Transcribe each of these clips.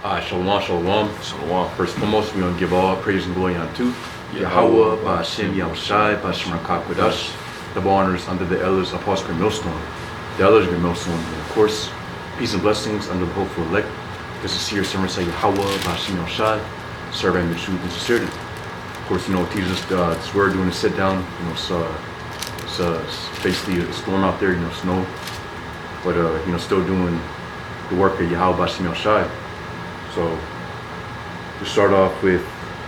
Shalom, shalom. Shalom. First and foremost, we're going to give all praise and glory unto Yahweh, Ba'ashem Yahushai, Ba'ashem Rakakadash, double honors under the elders of Apostle Millstone, the elders of Millstone, and of course, peace and blessings under the hopeful elect. This is here, Summer say Yahweh, Ba'ashem Yahushai, serving the truth and sincerity. Of course, it teaches us this word doing a sit down. It's basically a storm out there, snow, but still doing the work of Yahweh, Ba'ashem Yahushai. So, to start off with,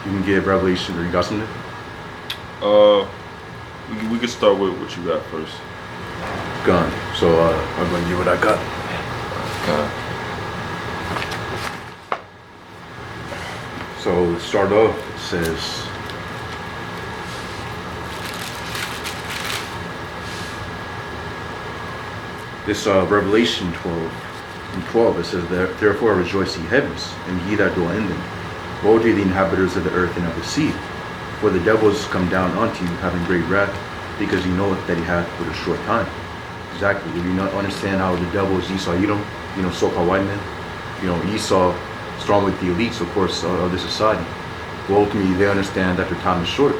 you can give Revelation, or you got something? We can start with what you got first. Gone. So, I'm going to give what I got. Okay. So, to start off, it says, this Revelation 12, it says, therefore rejoice ye heavens, and ye that dwell in them. Woe to the inhabitants of the earth and of the sea, for the devil is come down unto you, having great wrath, because he knoweth that he hath but a short time. Exactly. If you not understand how the devil is Esau Edom, so-called white men, Esau strong with the elites, of course, of the society. Well, ultimately, they understand that their time is short.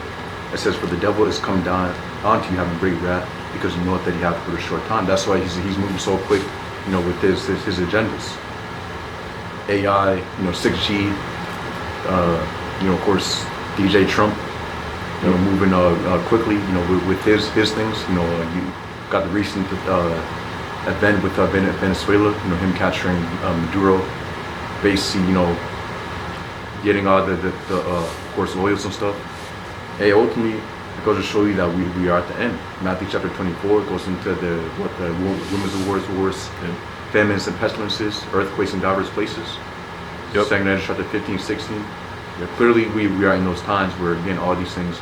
It says, for the devil is come down unto you, having great wrath, because he knoweth that he hath but a short time. That's why he's moving so quick, with his agendas. AI, 6G, of course, DJ Trump, moving quickly, with his things. You got the recent event with Venezuela, him capturing Maduro, basically, getting all the of course, oils and stuff. Hey, ultimately, it goes to show you that we are at the end. Matthew chapter 24 goes into the rumors of wars, famines and pestilences, earthquakes in diverse places. Yep. Second Ezra chapter 15, 16. Yeah, clearly we are in those times where, again, all these things,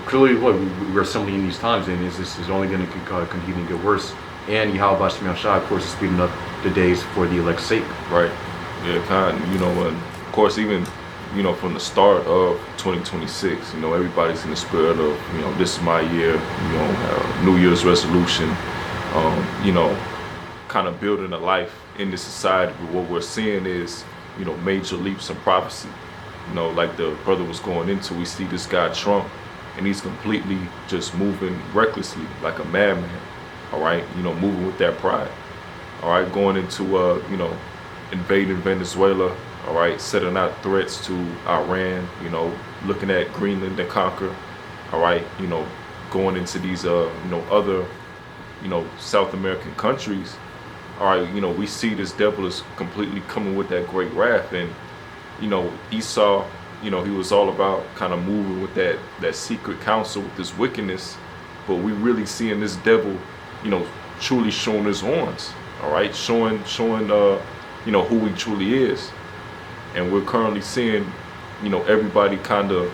clearly we're assembling in these times, and this is only going to continue to get worse. And Yahweh Ba'ashem Yahushai, of course, is speeding up the days for the elect's sake. Right. Yeah, and of course, even from the start of 2026, everybody's in the spirit of, this is my year, New Year's resolution, kind of building a life in this society. But what we're seeing is, major leaps in prophecy. Like the brother was going into, we see this guy Trump, and he's completely just moving recklessly like a madman, all right? Moving with that pride, all right? Going into, invading Venezuela, all right, setting out threats to Iran, looking at Greenland to conquer, all right, going into these, other, South American countries, all right, we see this devil is completely coming with that great wrath. And, Esau, he was all about kind of moving with that secret counsel with this wickedness, but we really seeing this devil, truly showing his horns, all right, showing, who he truly is. And we're currently seeing, everybody kind of,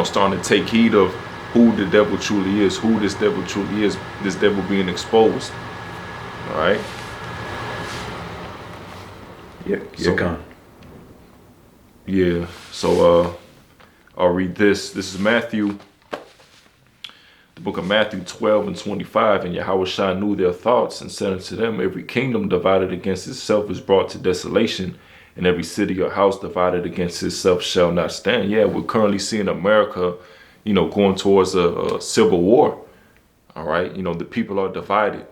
starting to take heed of who the devil truly is, who this devil truly is, this devil being exposed. All right? Yeah, so I'll read this. This is Matthew, the book of Matthew 12 and 25. And Yahushua knew their thoughts and said unto them, every kingdom divided against itself is brought to desolation, and every city or house divided against itself shall not stand. Yeah, we're currently seeing America, going towards a civil war. All right, the people are divided.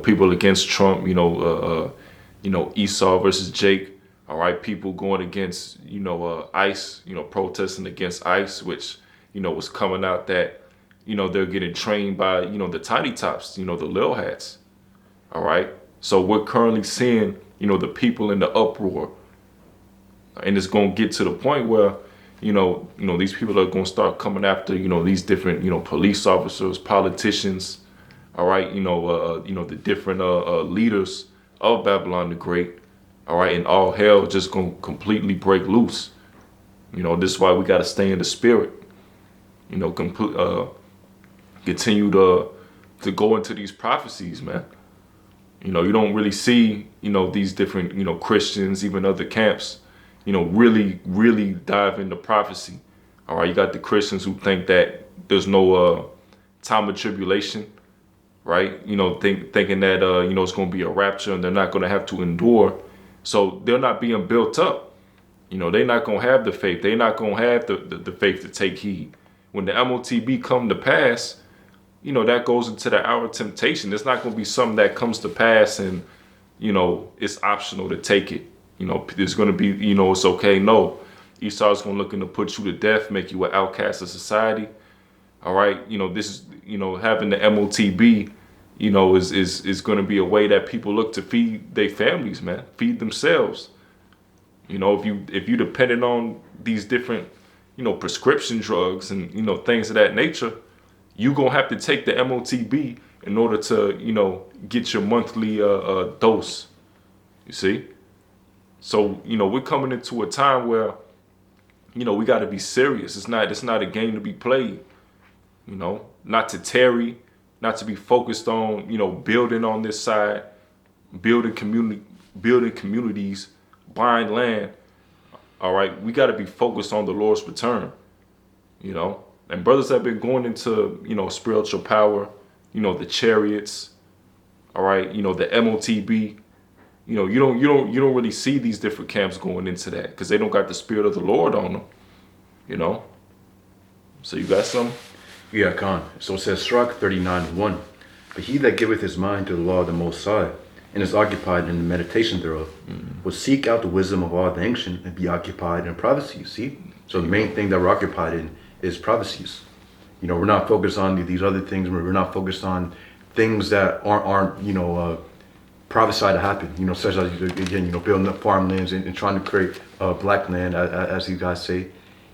People against Trump. Esau versus Jake. All right, people going against ICE. Protesting against ICE, which was coming out that they're getting trained by the tiny tops. The lil hats. All right, so we're currently seeing the people in the uproar, and it's going to get to the point where, these people are going to start coming after, these different, police officers, politicians, all right, the different leaders of Babylon the Great, all right, and all hell just going to completely break loose. This is why we got to stay in the spirit, continue to go into these prophecies, man. You don't really see, these different, Christians, even other camps, really dive into prophecy. All right, you got the Christians who think that there's no time of tribulation, right? Thinking that, it's going to be a rapture and they're not going to have to endure So they're not being built up. You know, they're not going to have the faith. They're not going to have the faith to take heed. When the MOTB come to pass, you know, that goes into the hour of temptation. It's not going to be something that comes to pass and, you know, it's optional to take it. You know, there's going to be, you know, it's okay. No, Esau's going to looking to put you to death, make you an outcast of society. All right. You know, this is, you know, having the MOTB, you know, is going to be a way that people look to feed their families, man, feed themselves. You know, if you dependent on these different, you know, prescription drugs and, you know, things of that nature, you going to have to take the MOTB in order to, you know, get your monthly dose. You see? So, you know, we're coming into a time where, you know, we got to be serious. It's not a game to be played, you know, not to tarry, not to be focused on, you know, building on this side, building communities, buying land. All right. We got to be focused on the Lord's return, you know, and brothers have been going into, you know, spiritual power, you know, the chariots. All right. You know, the MOTB. You know, you don't really see these different camps going into that because they don't got the spirit of the Lord on them, you know. So you got some? Yeah, Khan. So it says, Sirach 39:1. But he that giveth his mind to the law of the Most High, and is occupied in the meditation thereof, will seek out the wisdom of all the ancient and be occupied in prophecies. See? So the main thing that we're occupied in is prophecies. You know, we're not focused on these other things. We're not focused on things that aren't you know, prophesied to happen, you know, such as, again, you know, building up farmlands and trying to create black land, as you guys say,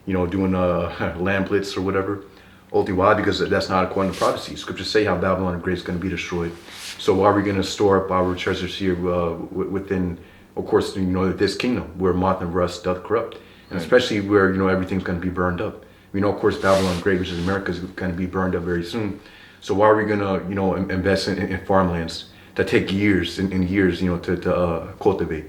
you know, doing land blitz or whatever. Ultimately, why? Because that's not according to prophecy. Scriptures say how Babylon the Great is going to be destroyed. So why are we going to store up our treasures here within, of course, you know, this kingdom where moth and rust doth corrupt, and especially where, you know, everything's going to be burned up. We know, of course, Babylon the Great, which is America, is going to be burned up very soon. So why are we going to, you know, invest in farmlands that take years and years, you know, to cultivate?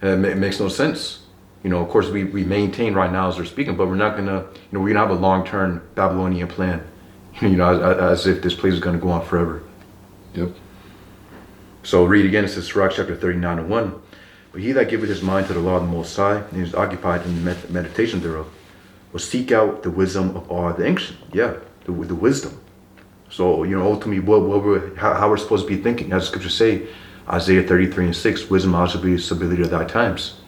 It makes no sense. You know, of course, we maintain right now as we're speaking, but we're not gonna, you know, we're gonna have a long-term Babylonian plan, you know, as if this place is gonna go on forever. Yep. So read again. It says, Sirach chapter 39:1. But he that giveth his mind to the law of the Most High, and is occupied in the meditation thereof, will seek out the wisdom of all the ancient. Yeah, the wisdom. So, you know, ultimately, how we're supposed to be thinking, as the scriptures say, Isaiah 33:6, wisdom, knowledge shall be stability of thy times.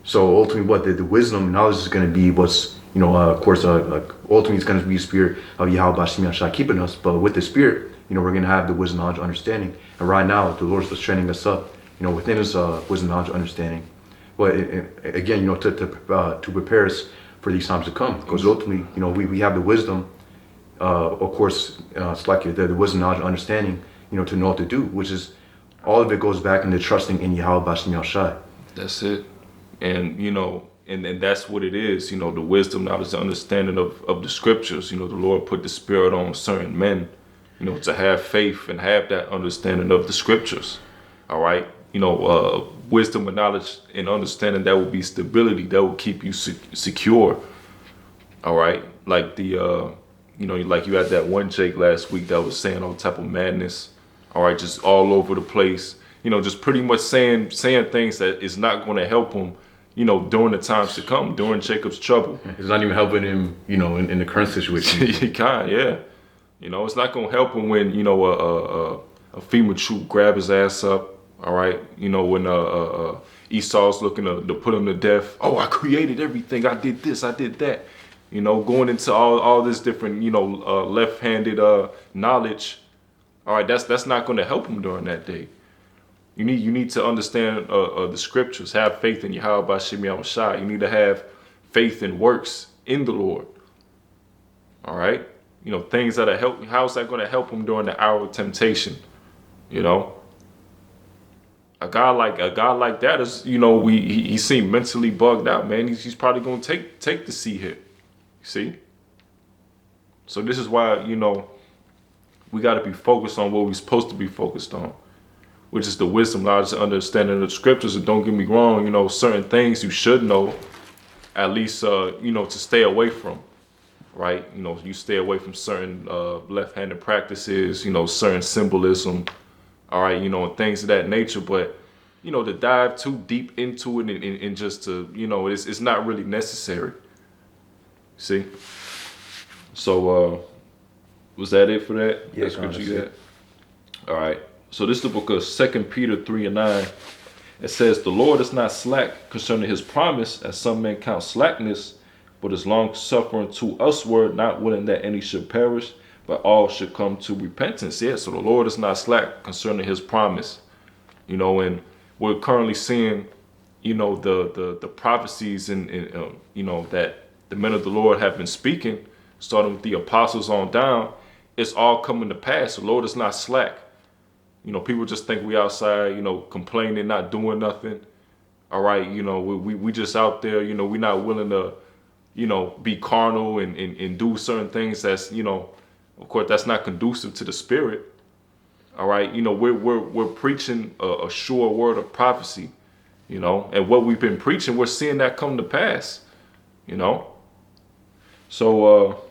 So ultimately, what the wisdom, knowledge is going to be what's, you know, of course, ultimately it's going to be the spirit of Yahweh Simeon-affliction keeping us. But with the spirit, you know, we're going to have the wisdom, knowledge, understanding. And right now, the Lord's just training us up, you know, within His wisdom, knowledge, understanding. But again, you know, to prepare us for these times to come. Because ultimately, you know, we have the wisdom. Of course, it's like the wisdom, knowledge, understanding, you know, to know what to do, which is all of it goes back into trusting in Yahweh Simeon-affliction. That's it. And, you know, and that's what it is, you know, the wisdom, knowledge, the understanding of the scriptures. You know, the Lord put the spirit on certain men, you know, to have faith and have that understanding of the scriptures. All right. You know, wisdom and knowledge and understanding, that will be stability. That will keep you secure. All right. Like the, you know, like you had that one Jake last week that was saying all type of madness. All right. Just all over the place, you know, just pretty much saying things that is not going to help them, you know, during the times to come, during Jacob's trouble. It's not even helping him, you know, in the current situation. He can, yeah. You know, it's not going to help him when, you know, a female troop grab his ass up. All right. You know, when Esau's looking to put him to death. Oh, I created everything. I did this. I did that. You know, going into all this different, you know, left-handed knowledge. All right. That's not going to help him during that day. You need to understand the scriptures. Have faith in Yahweh by Simeon-affliction. You need to have faith in works in the Lord. All right. You know, things that are help. How's that going to help him during the hour of temptation? You know, a guy like that is, you know, he seemed mentally bugged out, man. He's probably going to take the C hit. You see. So this is why, you know, we got to be focused on what we're supposed to be focused on, which is the wisdom, knowledge, and understanding of the scriptures. And don't get me wrong, you know, certain things you should know, at least, you know, to stay away from, right? You know, you stay away from certain left-handed practices, you know, certain symbolism, all right, you know, and things of that nature. But, to dive too deep into it and just to, it's not really necessary. See? So, was that it for that? Yeah, That's what you got? All right. So this is the book of 2 Peter 3:9. It says, the Lord is not slack concerning his promise, as some men count slackness, but is long suffering to usward, not willing that any should perish, but all should come to repentance. Yeah, so the Lord is not slack concerning his promise. And we're currently seeing, the prophecies and that the men of the Lord have been speaking, starting with the apostles on down. It's all coming to pass. The Lord is not slack. People just think we outside, complaining, not doing nothing. All right, we just out there, we're not willing to, be carnal and do certain things that's, of course, that's not conducive to the spirit. All right, we're preaching a sure word of prophecy, and what we've been preaching, we're seeing that come to pass, So,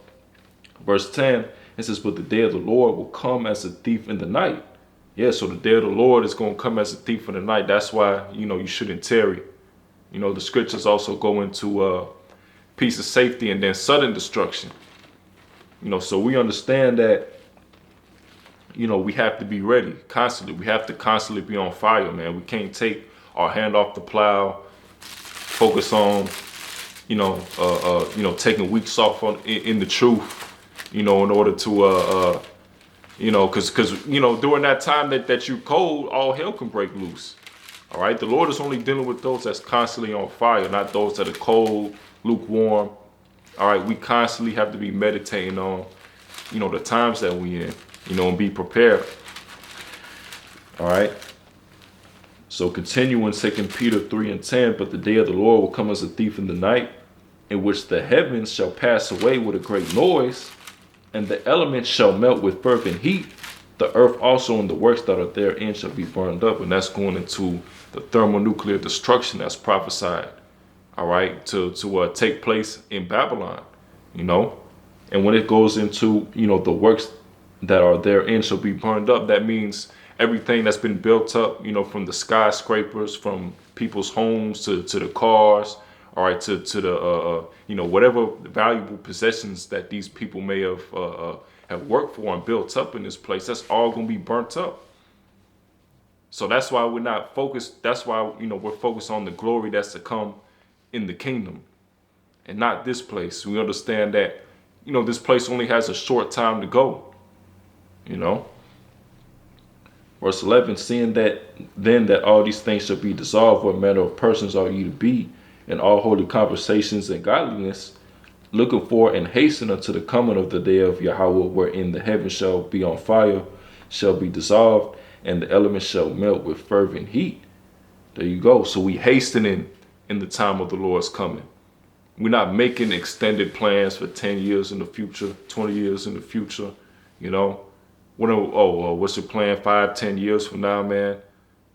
verse 10, it says, but the day of the Lord will come as a thief in the night. Yeah, so the day of the Lord is going to come as a thief in the night. That's why, you shouldn't tarry. The scriptures also go into peace of safety and then sudden destruction. So we understand that, we have to be ready constantly. We have to constantly be on fire, man. We can't take our hand off the plow, focus on, taking weeks off in the truth, in order to, because during that time that you're cold, all hell can break loose. All right, the Lord is only dealing with those that's constantly on fire, not those that are cold, lukewarm. All right, we constantly have to be meditating on, the times that we in, and be prepared. All right. So continuing 2 Peter 3:10, but the day of the Lord will come as a thief in the night, in which the heavens shall pass away with a great noise, and the elements shall melt with fervent heat. The earth also and the works that are therein shall be burned up. And that's going into the thermonuclear destruction that's prophesied, all right, to take place in Babylon, And when it goes into, the works that are therein shall be burned up, that means everything that's been built up, from the skyscrapers, from people's homes to the cars, all right, to the, whatever valuable possessions that these people may have worked for and built up in this place, that's all going to be burnt up. So that's why we're not focused. That's why, we're focused on the glory that's to come in the kingdom and not this place. We understand that, this place only has a short time to go, Verse 11, seeing that then that all these things shall be dissolved, what manner of persons are you to be in all holy conversations and godliness, looking for and hasten unto the coming of the day of Yahweh, wherein the heavens shall be on fire, shall be dissolved, and the elements shall melt with fervent heat. There you go. So we hastening in the time of the Lord's coming. We're not making extended plans for 10 years in the future, 20 years in the future, what's your plan 5-10 years from now, man?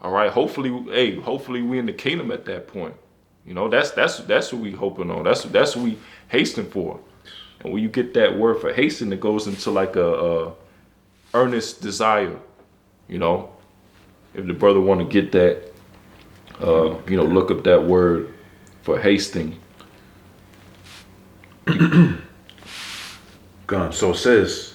All right, hopefully we in the kingdom at that point. That's what we hoping on. That's what we hastening for. And when you get that word for hasten, it goes into like a earnest desire. If the brother want to get that, look up that word for hasting. Gone. So it says,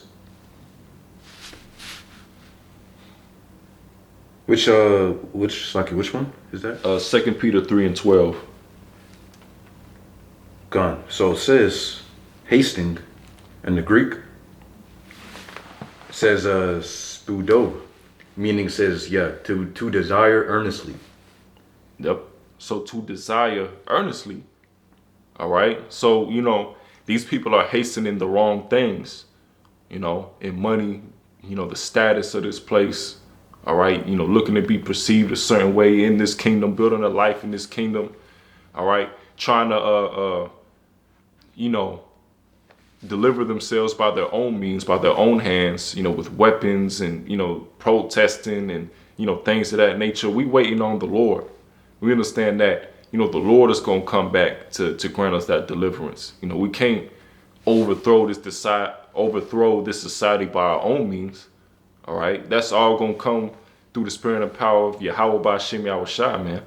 which one is that? 2 Peter 3:12. Gone. So it says hasting in the Greek. It says spudo, meaning says to desire earnestly. Yep. So to desire earnestly. All right. So these people are hastening the wrong things. In money. The status of this place. All right, looking to be perceived a certain way in this kingdom, building a life in this kingdom. All right, trying to, deliver themselves by their own means, by their own hands, with weapons and, protesting and, things of that nature. We waiting on the Lord. We understand that, the Lord is going to come back to grant us that deliverance. We can't overthrow this society by our own means. All right, that's all going to come through the spirit and power of Yahweh Ba'Shem Yahushua, man.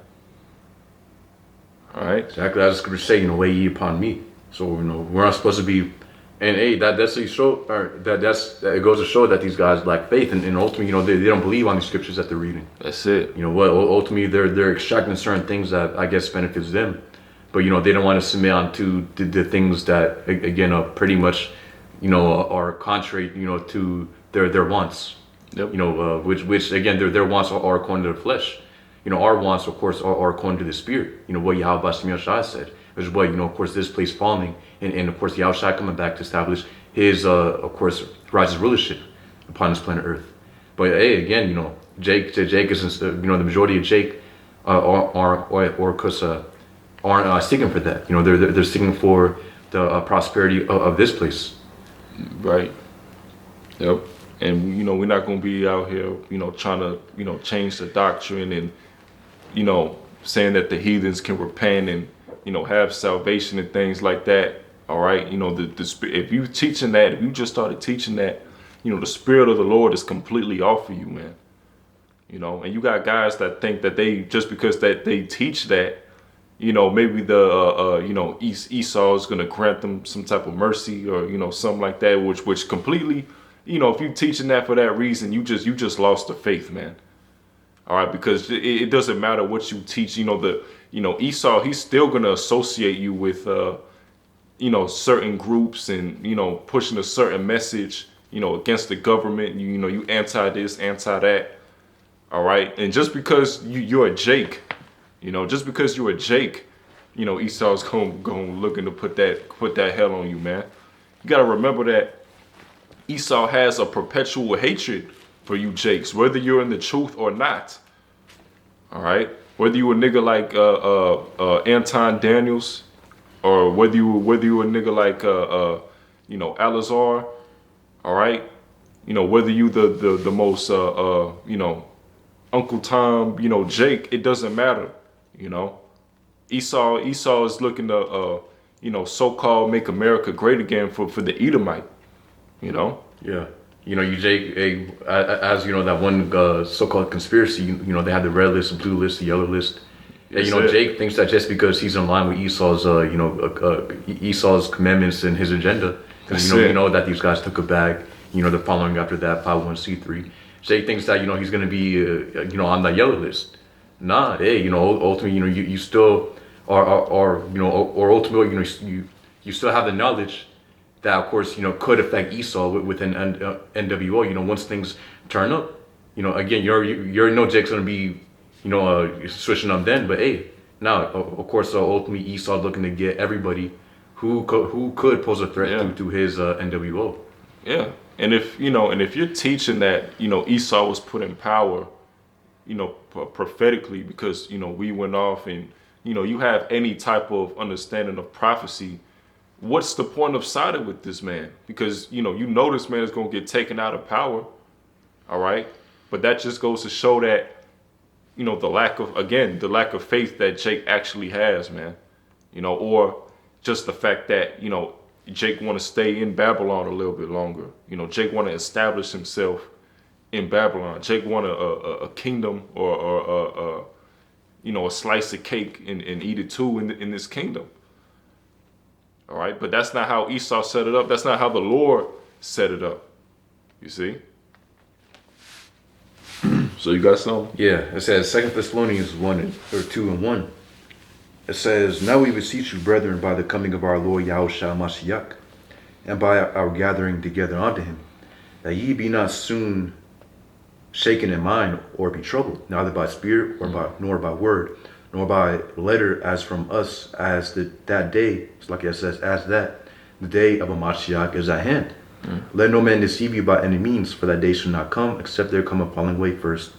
All right. Exactly. I was going to say, weigh ye upon me. So, we're not supposed to be, and hey, that's a show, or it goes to show that these guys lack faith, and ultimately, they don't believe on these scriptures that they're reading. That's it. Ultimately, they're extracting certain things that I guess benefits them, but they don't want to submit on to the things that again are pretty much, are contrary, to their wants. Yep. Which again, their wants are according to the flesh. Our wants, of course, are according to the spirit. What Yahweh Ba'Shem Yahushua said, which is what, of course, this place falling, and of course, Yahushua coming back to establish his, of course, righteous rulership upon this planet Earth. But hey, again, Jake is, the majority of Jake aren't sticking for that. They're sticking for the prosperity of this place. Right. Yep. And we're not gonna be out here, trying to, change the doctrine and, saying that the heathens can repent and, have salvation and things like that. All right. If you teaching that, if you just started teaching that, the spirit of the Lord is completely off of you, man. And you got guys that think that they, just because that they teach that, maybe the, Esau is going to grant them some type of mercy or, something like that, which completely, if you teaching that for that reason, you just lost the faith, man. All right. Because it doesn't matter what you teach, Esau, he's still going to associate you with, certain groups and, pushing a certain message, against the government, you anti this, anti that. All right. And just because you're a Jake, just because you're a Jake, Esau's going looking to put that hell on you, man. You got to remember that Esau has a perpetual hatred for you Jakes, whether you're in the truth or not. All right. Whether you a nigga like Anton Daniels, or whether you a nigga like Alazar, all right. Whether you the most Uncle Tom, Jake, it doesn't matter. Esau is looking to so-called make America great again for the Edomite. Yeah. You Jake, as that one so-called conspiracy, they have the red list, the blue list, the yellow list. Yeah, Jake thinks that just because he's in line with Esau's, Esau's commandments and his agenda, because we know that these guys took a bag, they're following after that 501c3. Jake thinks that he's going to be on that yellow list. Nah, hey, ultimately, you still are or ultimately, you still have the knowledge that, of course, could affect Esau within NWO. Once things turn up, again, you're Jake's going to be, switching up then. But hey, now, of course, ultimately Esau looking to get everybody who could pose a threat to his NWO. Yeah, and if you're teaching that Esau was put in power, prophetically, because we went off and you have any type of understanding of prophecy, what's the point of siding with this man? Because this man is going to get taken out of power. All right, but that just goes to show that the lack of faith that Jake actually has, man. Or just the fact that Jake want to stay in Babylon a little bit longer. Jake want to establish himself in Babylon. Jake want a kingdom or a slice of cake and eat it too in this kingdom. All right, but that's not how Esau set it up. That's not how the Lord set it up. You see? So you got something? Yeah, it says 2 Thessalonians 2:1. It says, "Now we beseech you, brethren, by the coming of our Lord Yahushua Mashiach, and by our gathering together unto him, that ye be not soon shaken in mind, or be troubled, neither by spirit, nor by word, nor by letter, as from us, as that day," it's like it says, "as that the day of a Mashiach is at hand. Let no man deceive you by any means, for that day shall not come, except there come a falling away first,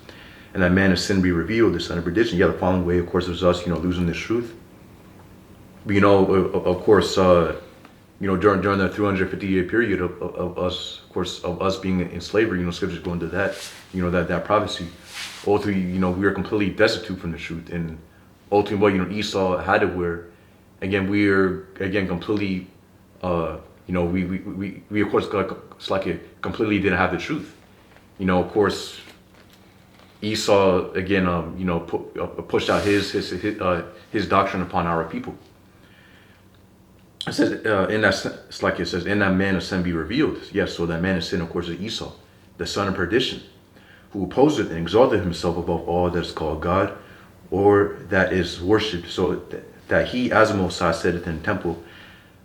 and that man of sin be revealed, the son of perdition." Yeah, the falling away, of course, is us, losing this truth. But, of course, during that 350-year period of us being in slavery, scriptures go into that, that prophecy. Ultimately, we are completely destitute from the truth, and ultimately, what Esau had to wear. Again, we are completely, we of course, it's like it completely didn't have the truth. Of course, Esau again, pushed out his doctrine upon our people. It says it's like it says, in that man of sin be revealed. Yes, so that man of sin, of course, is Esau, the son of perdition, who opposed and exalted himself above all that is called God, or that is worshipped, so that he, as a Most High, sitteth in the temple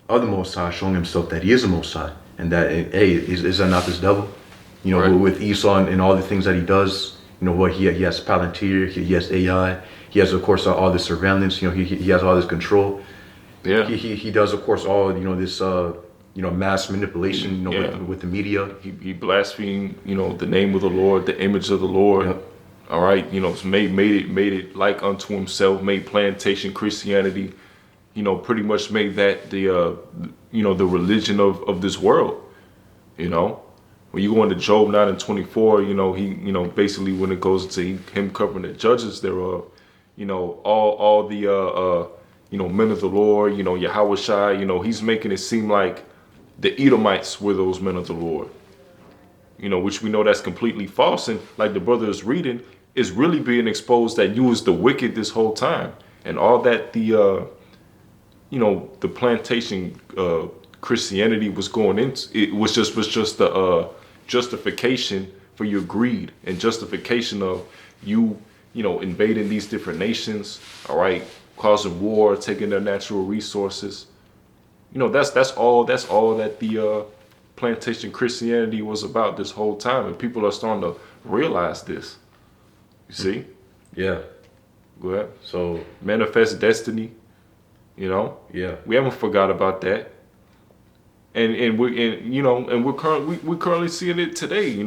of the Most High, showing himself that he is a Most High, and that, hey, is that not this devil? Right. With Esau and all the things that he does, what he has Palantir, he has AI, he has, of course, all this surveillance, he has all this control. Yeah. He does, of course, all, this, mass manipulation, with the media. He blasphemed, the name of the Lord, the image of the Lord. Yep. All right. Made it like unto himself, made plantation Christianity, pretty much made that the religion of this world, When you go into Job 9:24, he, basically when it goes to him covering the judges thereof, all the, men of the Lord, Yahweh Shai, he's making it seem like the Edomites were those men of the Lord, which we know that's completely false. And like the brother is reading, is really being exposed that you was the wicked this whole time. And all that the plantation Christianity was going into, it was just the justification for your greed and justification of you, invading these different nations, all right, causing war, taking their natural resources. That's all that the plantation Christianity was about this whole time, and people are starting to realize this. You see? Yeah. Go ahead. So manifest destiny. Yeah. We haven't forgot about that. And we're currently seeing it today.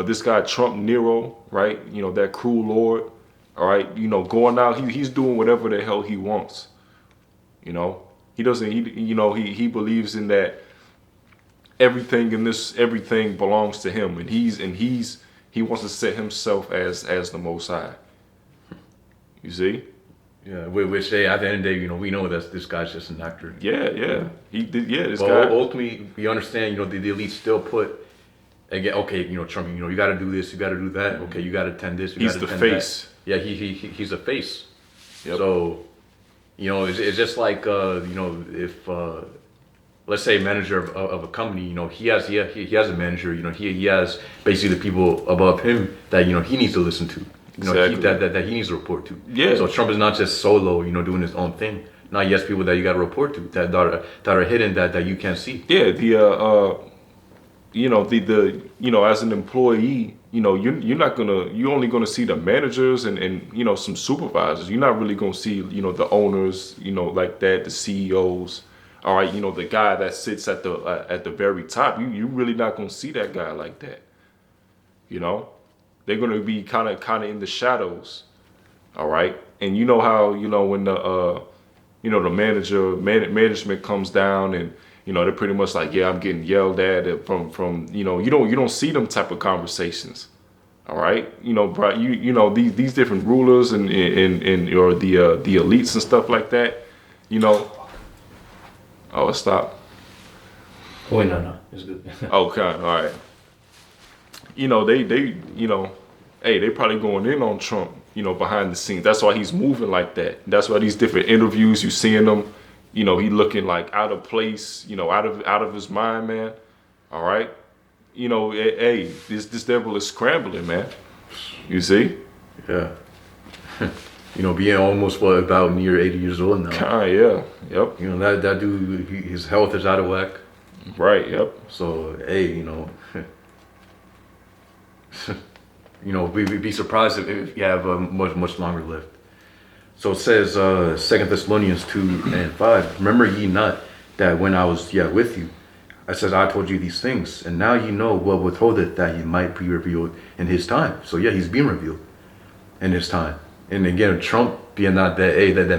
This guy Trump Nero, right? That cruel lord. All right, going out, he's doing whatever the hell he wants. He doesn't. He believes in that everything belongs to him, and he wants to set himself as the Most High. You see? Yeah, which at the end of the day, we know that this guy's just an actor. Yeah. He did. Yeah, this guy. Ultimately, we understand. The elite still put. Again, okay, Trump. You got to do this. You got to do that. Okay, you got to attend this. He's the face. That. Yeah, he's a face. Yep. So, it's just like if let's say a manager of a company, he has a manager. He has basically the people above him that he needs to listen to. Exactly. That he needs to report to. Yeah. So Trump is not just solo, doing his own thing. Now he has people that you got to report to that are hidden that you can't see. Yeah. As an employee, you're only gonna see the managers and some supervisors. You're not really gonna see the owners, like that, the CEOs. All right, the guy that sits at the very top. You really not gonna see that guy like that. They're gonna be kind of in the shadows. All right, and how when the the management comes down and they're pretty much like, yeah, I'm getting yelled at from you don't see them type of conversations. All right, these different rulers and or the elites and stuff like that. Oh, it stopped. Oh no, it's good. Okay, all right. They probably going in on Trump, behind the scenes. That's why he's moving like that. That's why these different interviews you seeing him, he looking like out of place, out of his mind, man. All right. Hey, this devil is scrambling, man. You see? Yeah. Being almost about near 80 years old now. Yeah. Yep. That dude, his health is out of whack. Right. Yep. So hey, we'd be surprised if you have much longer left. So it says 2 Thessalonians 2:5. Remember ye not that when I was yet with you, I said I told you these things, and now ye know what withholdeth that he might be revealed in his time. So yeah, he's being revealed in his time. And again, Trump being that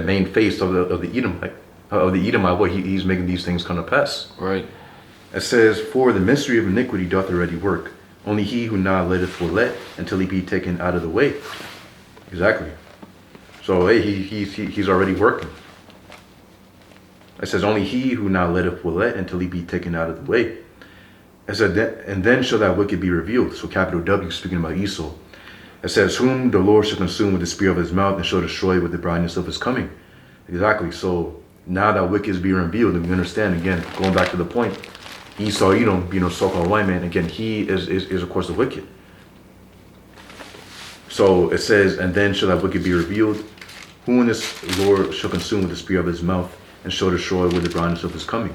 main face of the Edomite, what he's making these things come to pass. Right. It says, for the mystery of iniquity doth already work. Only he who now letteth will let until he be taken out of the way. Exactly. So hey, he's already working. It says, only he who now letteth will let until he be taken out of the way. It said, and then shall that wicked be revealed. So capital W, speaking about Esau. It says, whom the Lord shall consume with the spear of his mouth and shall destroy with the brightness of his coming. Exactly. So now that wicked is being revealed, and we understand, again, going back to the point, Esau, being a so-called white man, again, he is of course the wicked. So it says, and then shall that wicked be revealed, whom this Lord shall consume with the spear of his mouth and shall destroy with the brightness of his coming.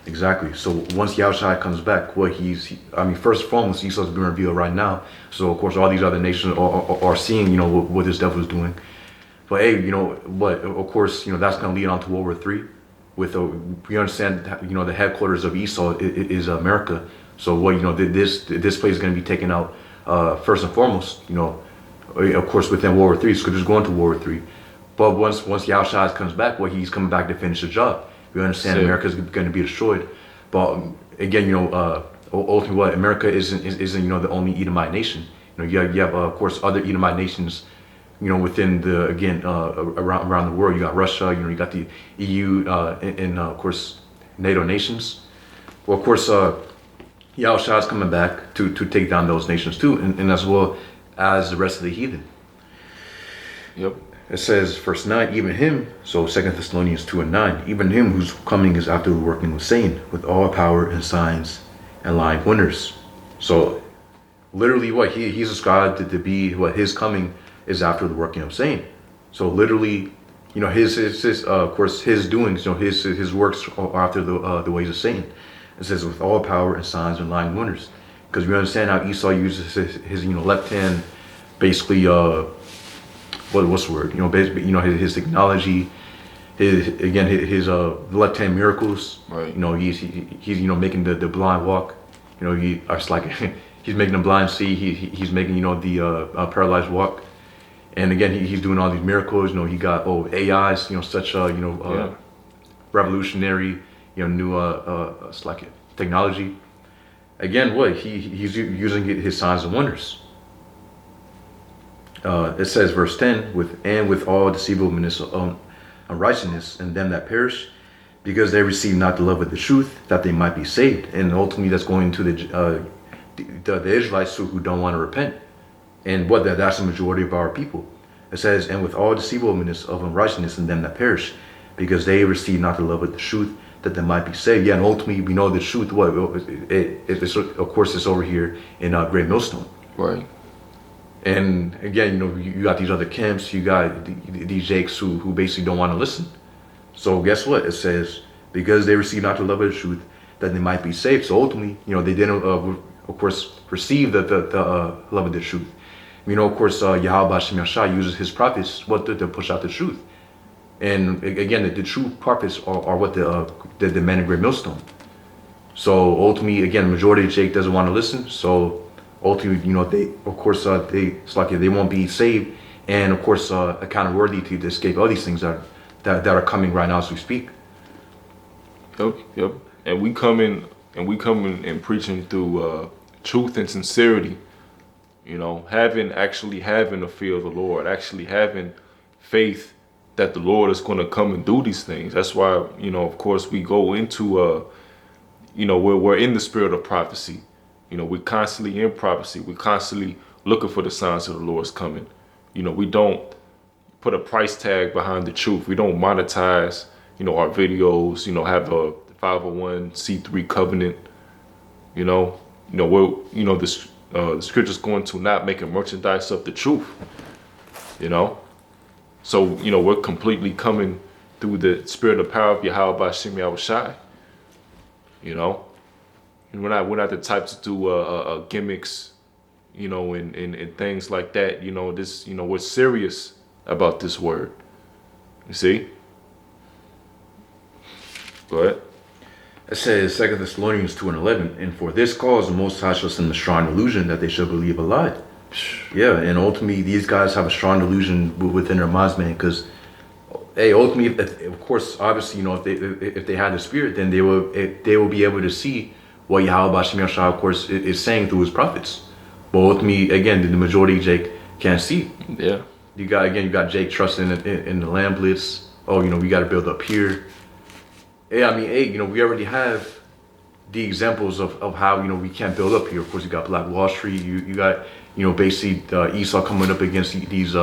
Exactly. So once Yahushua comes back, first and foremost, Esau's being revealed right now. So of course, all these other nations are seeing, what this devil is doing. But hey, of course, that's going to lead on to World War III. We understand, the headquarters of Esau is America. So this place is going to be taken out first and foremost. Of course, within World War III, scriptures going to World War III. But once Yahushua comes back, he's coming back to finish the job. We understand America is going to be destroyed, but again, ultimately, America isn't the only Edomite nation. You have of course other Edomite nations, within the around the world. You got Russia, you got the EU, and of course NATO nations. Well, of course, Yahushua is coming back to take down those nations too, and as well as the rest of the heathen. Yep. It says, verse 9, even him, so 2 Thessalonians 2 and 9, even him whose coming is after the working of saying, with all power and signs and lying wonders. So, literally, he's ascribed to be his coming is after the working of saying. So, literally, his of course, his doings, his works are after the ways of saying. It says, with all power and signs and lying wonders. Because we understand how Esau uses his left hand, basically, what's the word? Basically, his technology, his left hand miracles. Right. He's making the blind walk. It's like he's making the blind see. He's making the paralyzed walk. And again, he's doing all these miracles. He got AIs. Such revolutionary. New it's like technology. Again, he's using his signs and wonders. It says, verse 10, with all deceivableness of unrighteousness and them that perish, because they receive not the love of the truth, that they might be saved. And ultimately, that's going to the Israelites who don't want to repent. And that's the majority of our people. It says, and with all deceivableness of unrighteousness and them that perish, because they receive not the love of the truth, that they might be saved. Yeah, and ultimately, we know the truth. It's of course, it's over here in Great Millstone. Right. And again, you got these other camps, you got these jakes who basically don't want to listen. So guess what? It says, because they receive not the love of the truth, that they might be saved. So ultimately, they didn't, of course, receive the love of the truth. Of course, Yahweh Shem uses his prophets to push out the truth. And again, the true prophets are what the men in Great Millstone. So ultimately, again, the majority of Jake doesn't want to listen. So ultimately, they, of course, it's like they won't be saved, and of course, accounted worthy to escape all these things that are coming right now as we speak. Yep. And we coming and preaching through truth and sincerity. Having the fear of the Lord, actually having faith that the Lord is going to come and do these things. That's why, of course, we go into, we're in the spirit of prophecy. We're constantly in prophecy. We're constantly looking for the signs of the Lord's coming. We don't put a price tag behind the truth. We don't monetize, our videos, have a 501c3 covenant. The scripture's going to not make a merchandise of the truth. So, we're completely coming through the spirit of power of Yahweh by Shemi-Yahushai. We're not the type to do gimmicks, and things like that. We're serious about this word. You see? Go ahead. It says 2 Thessalonians 2 and 11, and for this cause the Most High shall send a strong delusion that they shall believe a lie. Yeah, and ultimately these guys have a strong delusion within their minds, man, because ultimately, of course, obviously, if they had the spirit, then they will be able to see what Yahweh Shemi-Yahushai, of course, is saying through his prophets. But ultimately, again, the majority of Jake can't see. Yeah. You got Jake trusting in the land blitz. We got to build up here. Yeah, we already have the examples of how, we can't build up here. Of course, you got Black Wall Street. You got, basically Esau coming up against these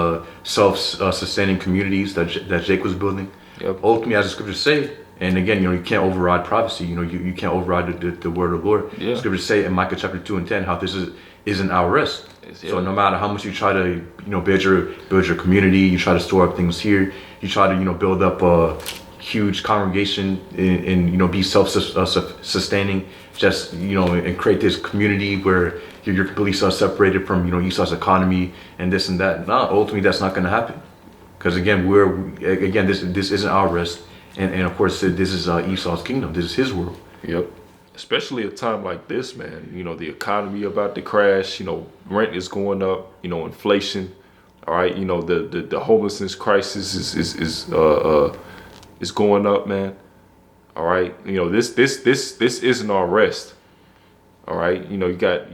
self-sustaining communities that Jake was building. Yep. Ultimately, as the scriptures say, and again, you can't override prophecy. You can't override the word of the Lord. Yeah. Scriptures say in Micah chapter 2 and 10 how this isn't our rest. So no matter how much you try to build your community, you try to store up things here, you try to build up a huge congregation and be self-sustaining, just and create this community where you're completely separated from Esau's economy and this and that. No, ultimately that's not going to happen, because again this isn't our rest, and of course this is Esau's kingdom. This is his world. Yep. Especially a time like this, man. The economy about to crash. Rent is going up. Inflation. All right. The homelessness crisis is going up, man. All right. This isn't our rest. All right. You got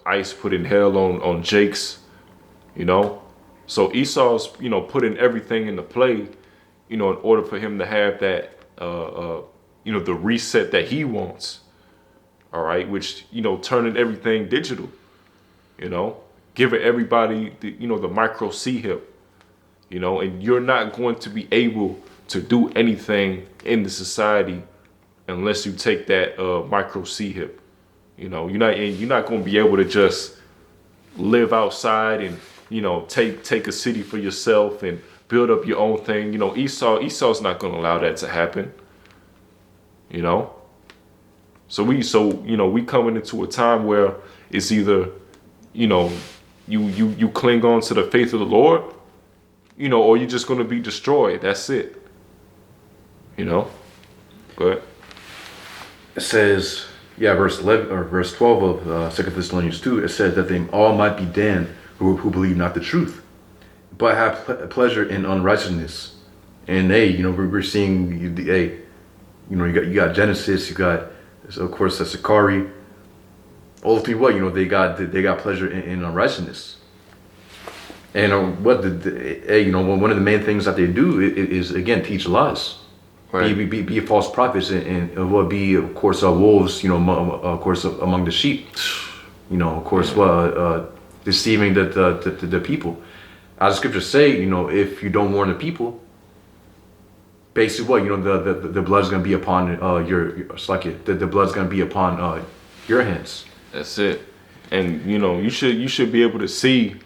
ICE putting hell on Jake's. So Esau's putting everything into play. In order for him to have that the reset that he wants. All right, which turning everything digital, giving everybody the micro C-hip, and you're not going to be able to do anything in the society unless you take that micro C-hip. You're not going to be able to just live outside and take a city for yourself and build up your own thing. Esau's not going to allow that to happen. So we coming into a time where it's either, you cling on to the faith of the Lord, or you're just going to be destroyed. That's it. Go ahead. It says, verse 11 or verse 12 of 2 Thessalonians 2. It says that they all might be damned who believe not the truth, but have pleasure in unrighteousness. And we're seeing you got Genesis, you got. So of course, Issachar-He. Ultimately, what they got pleasure in unrighteousness, and one of the main things that they do is again teach lies, right. be false prophets, and what be of course wolves, of course among the sheep, of course deceiving the people. As the scriptures say, if you don't warn the people. Basically, the blood's gonna be upon the blood's gonna be upon your hands. That's it. And you should be able to see,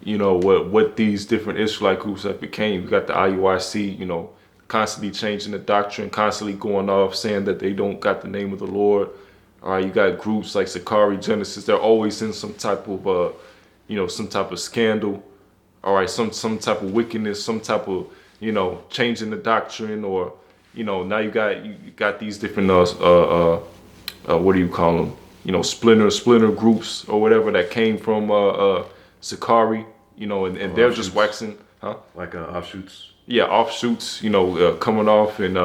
what these different Israelite groups have became. You got the IUIC, constantly changing the doctrine, constantly going off saying that they don't got the name of the Lord. All right, you got groups like Sakari, Genesis. They're always in some type of some type of scandal. All right, some type of wickedness, some type of changing the doctrine, or now you got these different what do you call them? Splinter groups or whatever that came from Sakari, and they're just waxing, like offshoots. Yeah, offshoots, coming off and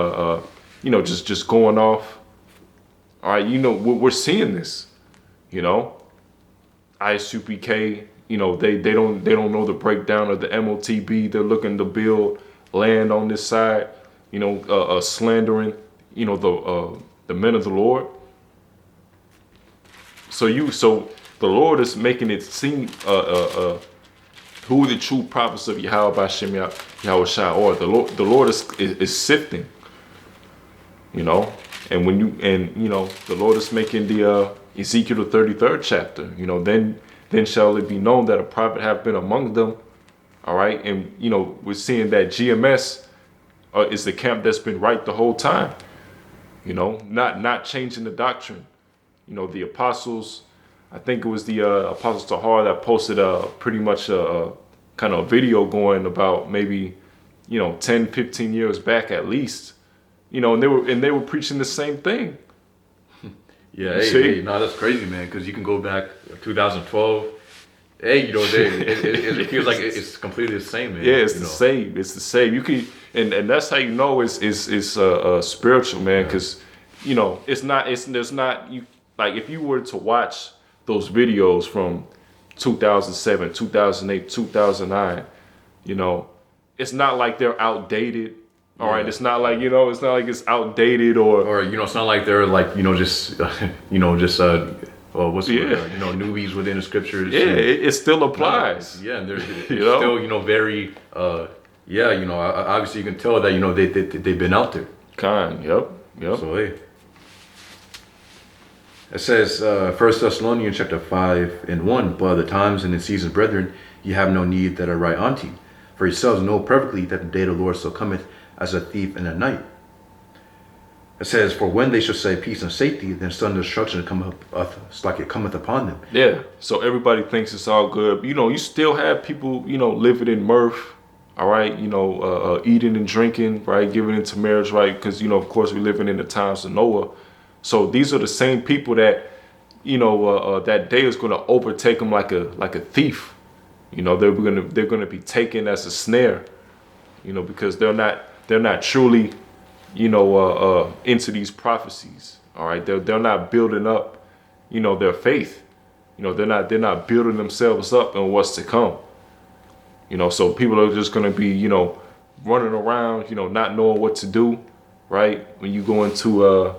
just going off. All right, we're seeing this, ISUPK, they don't know the breakdown of the MOTB. They're looking to build land on this side, slandering, the men of the Lord. So the Lord is making it seem who the true prophets of Yahweh by Shem Yahweh Shai are. The Lord is sifting, and when the Lord is making the Ezekiel the 33rd chapter, then shall it be known that a prophet have been among them. All right, and we're seeing that GMS is the camp that's been right the whole time. Not changing the doctrine. The apostles. I think it was the Apostle Tahar that posted pretty much a kind of a video going about maybe 10, 15 years back at least. And they were preaching the same thing. Yeah, hey, no, that's crazy, man. Because you can go back 2012. Hey, it feels like it's completely the same, man. Yeah, it's the same. It's the same. You can, and that's how it's spiritual, man. Because it's not. There's not. You like if you were to watch those videos from 2007, 2008, 2009. It's not like they're outdated. All right, it's not like it's not like it's outdated or it's not like they're like just what's the word? Newbies within the scriptures. Yeah, it still applies. Yeah, and they're still, very, obviously you can tell that, they've been out there. Yep. So, hey. It says, 1 Thessalonians chapter 5:1, but other times and in seasons, brethren, ye have no need that I write unto you. For yourselves know perfectly that the day of the Lord so cometh as a thief in the night. It says, for when they shall say peace and safety, then sudden destruction cometh it's like it cometh upon them. Yeah, so everybody thinks it's all good. You still have people, living in mirth, all right, eating and drinking, right, giving into marriage, right, because, of course, we're living in the times of Noah. So these are the same people that, that day is going to overtake them like a thief. They're gonna be taken as a snare, because they're not truly, into these prophecies. All right, they're not building up, their faith. They're not building themselves up in what's to come. So people are just gonna be, running around, not knowing what to do. Right, when you go into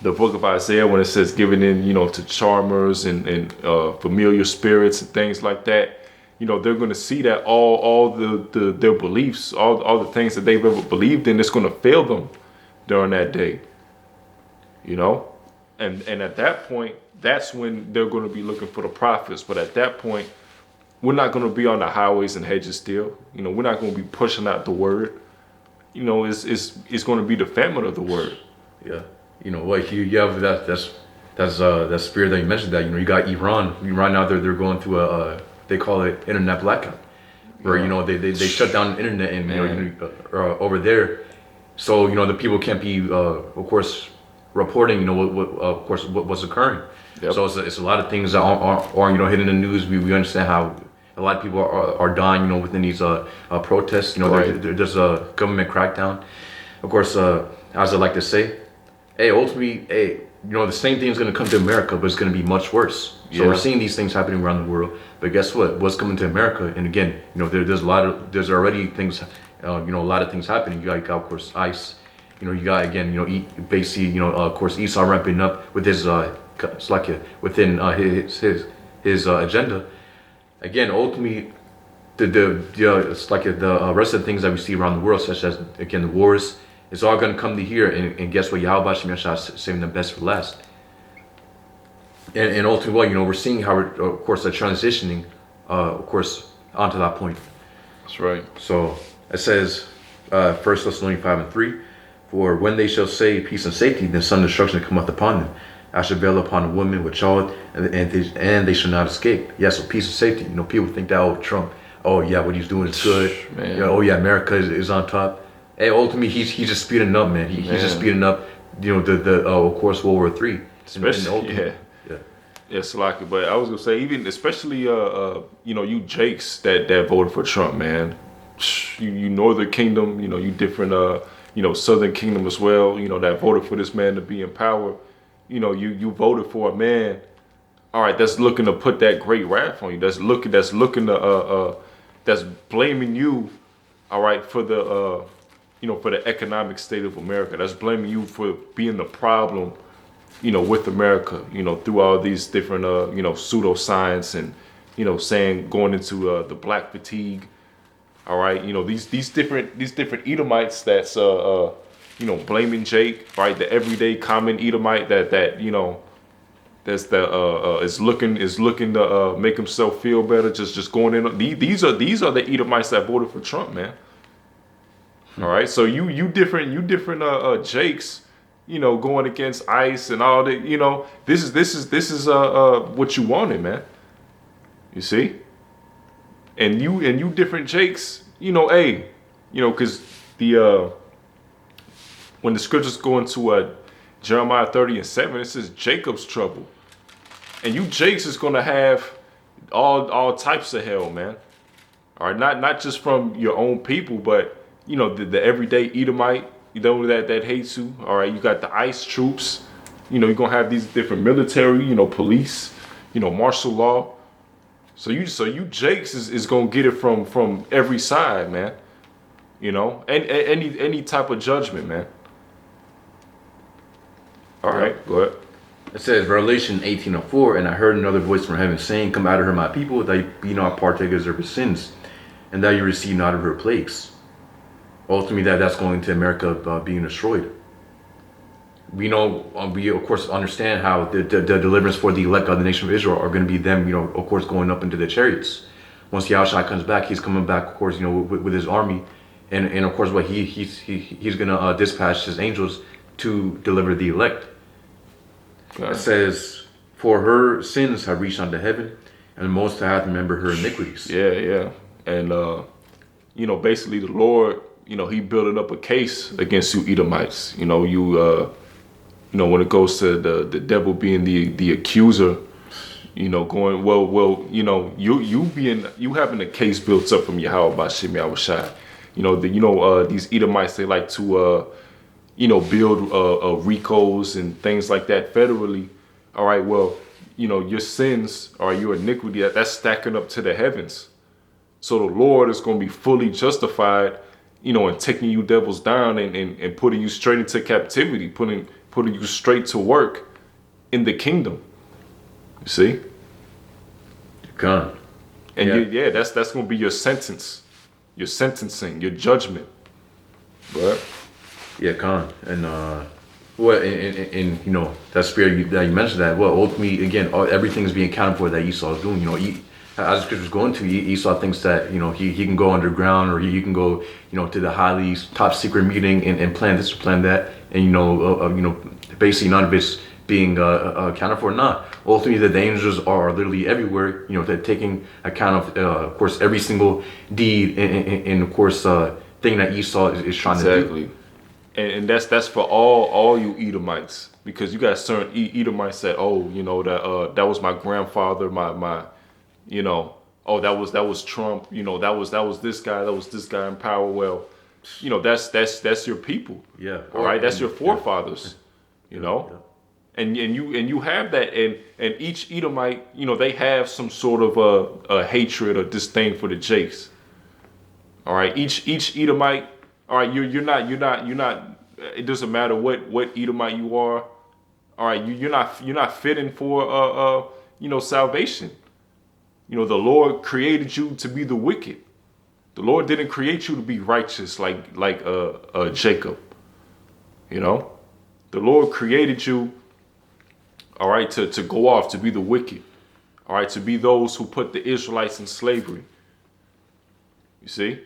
the book of Isaiah, when it says giving in, to charmers and familiar spirits and things like that, they're going to see that all their beliefs, all the things that they've ever believed in, it's going to fail them during that day. And at that point, that's when they're going to be looking for the prophets. But at that point, we're not going to be on the highways and hedges still. We're not going to be pushing out the word. It's going to be the famine of the word. Yeah. You have that spirit that you mentioned, that you got Iran now, they're going through they call it internet blackout, where they shut down the internet and over there, so the people can't be of course reporting what's occurring. Yep. So it's a lot of things that aren't hitting the news. We understand how a lot of people are dying within these protests. Right. There's a government crackdown. Of course, as I like to say, ultimately, the same thing is going to come to America, but it's going to be much worse. So we're seeing these things happening around the world, but guess what? What's coming to America? And again, there's already things, a lot of things happening. You got of course, ICE. You got again, basically, of course, Esau ramping up with his, within his agenda. Again, ultimately, it's like the rest of the things that we see around the world, such as again the wars. It's all going to come to here, and guess what? Yahweh is saving the best for last. And ultimately, we're seeing how of course, they're transitioning, of course, onto that point. That's right. So it says, 1 Thessalonians 5:3, for when they shall say peace and safety, then sudden destruction cometh upon them. I shall veil upon a woman with child, and they shall not escape. Yeah, so peace and safety. People think that, Trump, what he's doing is good. Man. America is on top. Hey, ultimately, he's just speeding up, man. He's just speeding up, of course, World War III. Especially, yeah, Salaki. But I was gonna say, even especially, you Jakes that voted for Trump, man. You Northern Kingdom, you different, Southern Kingdom as well. That voted for this man to be in power. You voted for a man, all right, that's looking to put that great wrath on you. That's looking to, that's blaming you, all right, for the. For the economic state of America. That's blaming you for being the problem, with America, through all these different, pseudoscience and, saying going into the black fatigue. All right, these different Edomites that's, blaming Jake, right? The everyday common Edomite that that's is looking to make himself feel better, just going in. These are the Edomites that voted for Trump, man. All right, so you different Jakes, going against ICE and all that. This is what you wanted, man. You see, and you different Jakes, because the when the scriptures go into Jeremiah 30:7, it says Jacob's trouble, and you Jakes is gonna have all types of hell, man. All right, not just from your own people, but the everyday Edomite, that hates you. All right, you got the ICE troops. You're gonna have these different military, police, martial law. So you Jakes is gonna get it from every side, man. And any type of judgment, man. All right, go ahead. It says Revelation 18:04, and I heard another voice from heaven saying, "Come out of her, my people, that you be not partakers of her sins, and that you receive not of her plagues." Ultimately, that's going to America being destroyed. We know, we of course understand how the deliverance for the elect of the nation of Israel are going to be them, of course, going up into the chariots. Once Yahushua comes back, he's coming back, of course, with his army, and of course, what he's going to dispatch his angels to deliver the elect. Okay. It says, "For her sins have reached unto heaven, and the Most High hath remembered her iniquities." Yeah, and basically the Lord, he building up a case against you Edomites. When it goes to the devil being the accuser, going you having a case built up from Yahweh by Shemi-Awashai. These Edomites, they like to build ricos and things like that federally. All right, well, your sins or your iniquity, that's stacking up to the heavens. So the Lord is going to be fully justified, in taking you devils down and putting you straight into captivity, putting you straight to work in the kingdom. You see? God. And that's going to be your sentence, your sentencing, your judgment. Right? Yeah, Khan. And that spirit that you mentioned that, ultimately, again, everything's being accounted for that Esau is doing. As the scripture's going to, Esau thinks that, he can go underground, or he can go, to the highly top secret meeting and plan this or plan that. And, basically none of it's being accounted for. Not. Ultimately, the angels are literally everywhere, they're taking account of course, every single deed and of course, thing that Esau is trying to do. And that's for all you Edomites, because you got certain Edomites that that was my grandfather, my that was Trump, that was this guy in power. Well, that's your people. Yeah. All right, that's your forefathers. And you have that, and each Edomite, they have some sort of a hatred or disdain for the Jakes. All right, each Edomite. All right, you're not. It doesn't matter what Edomite you are. All right, you're not fitting for salvation. The Lord created you to be the wicked. The Lord didn't create you to be righteous like Jacob. The Lord created you, all right, to go off, to be the wicked. All right, to be those who put the Israelites in slavery. You see?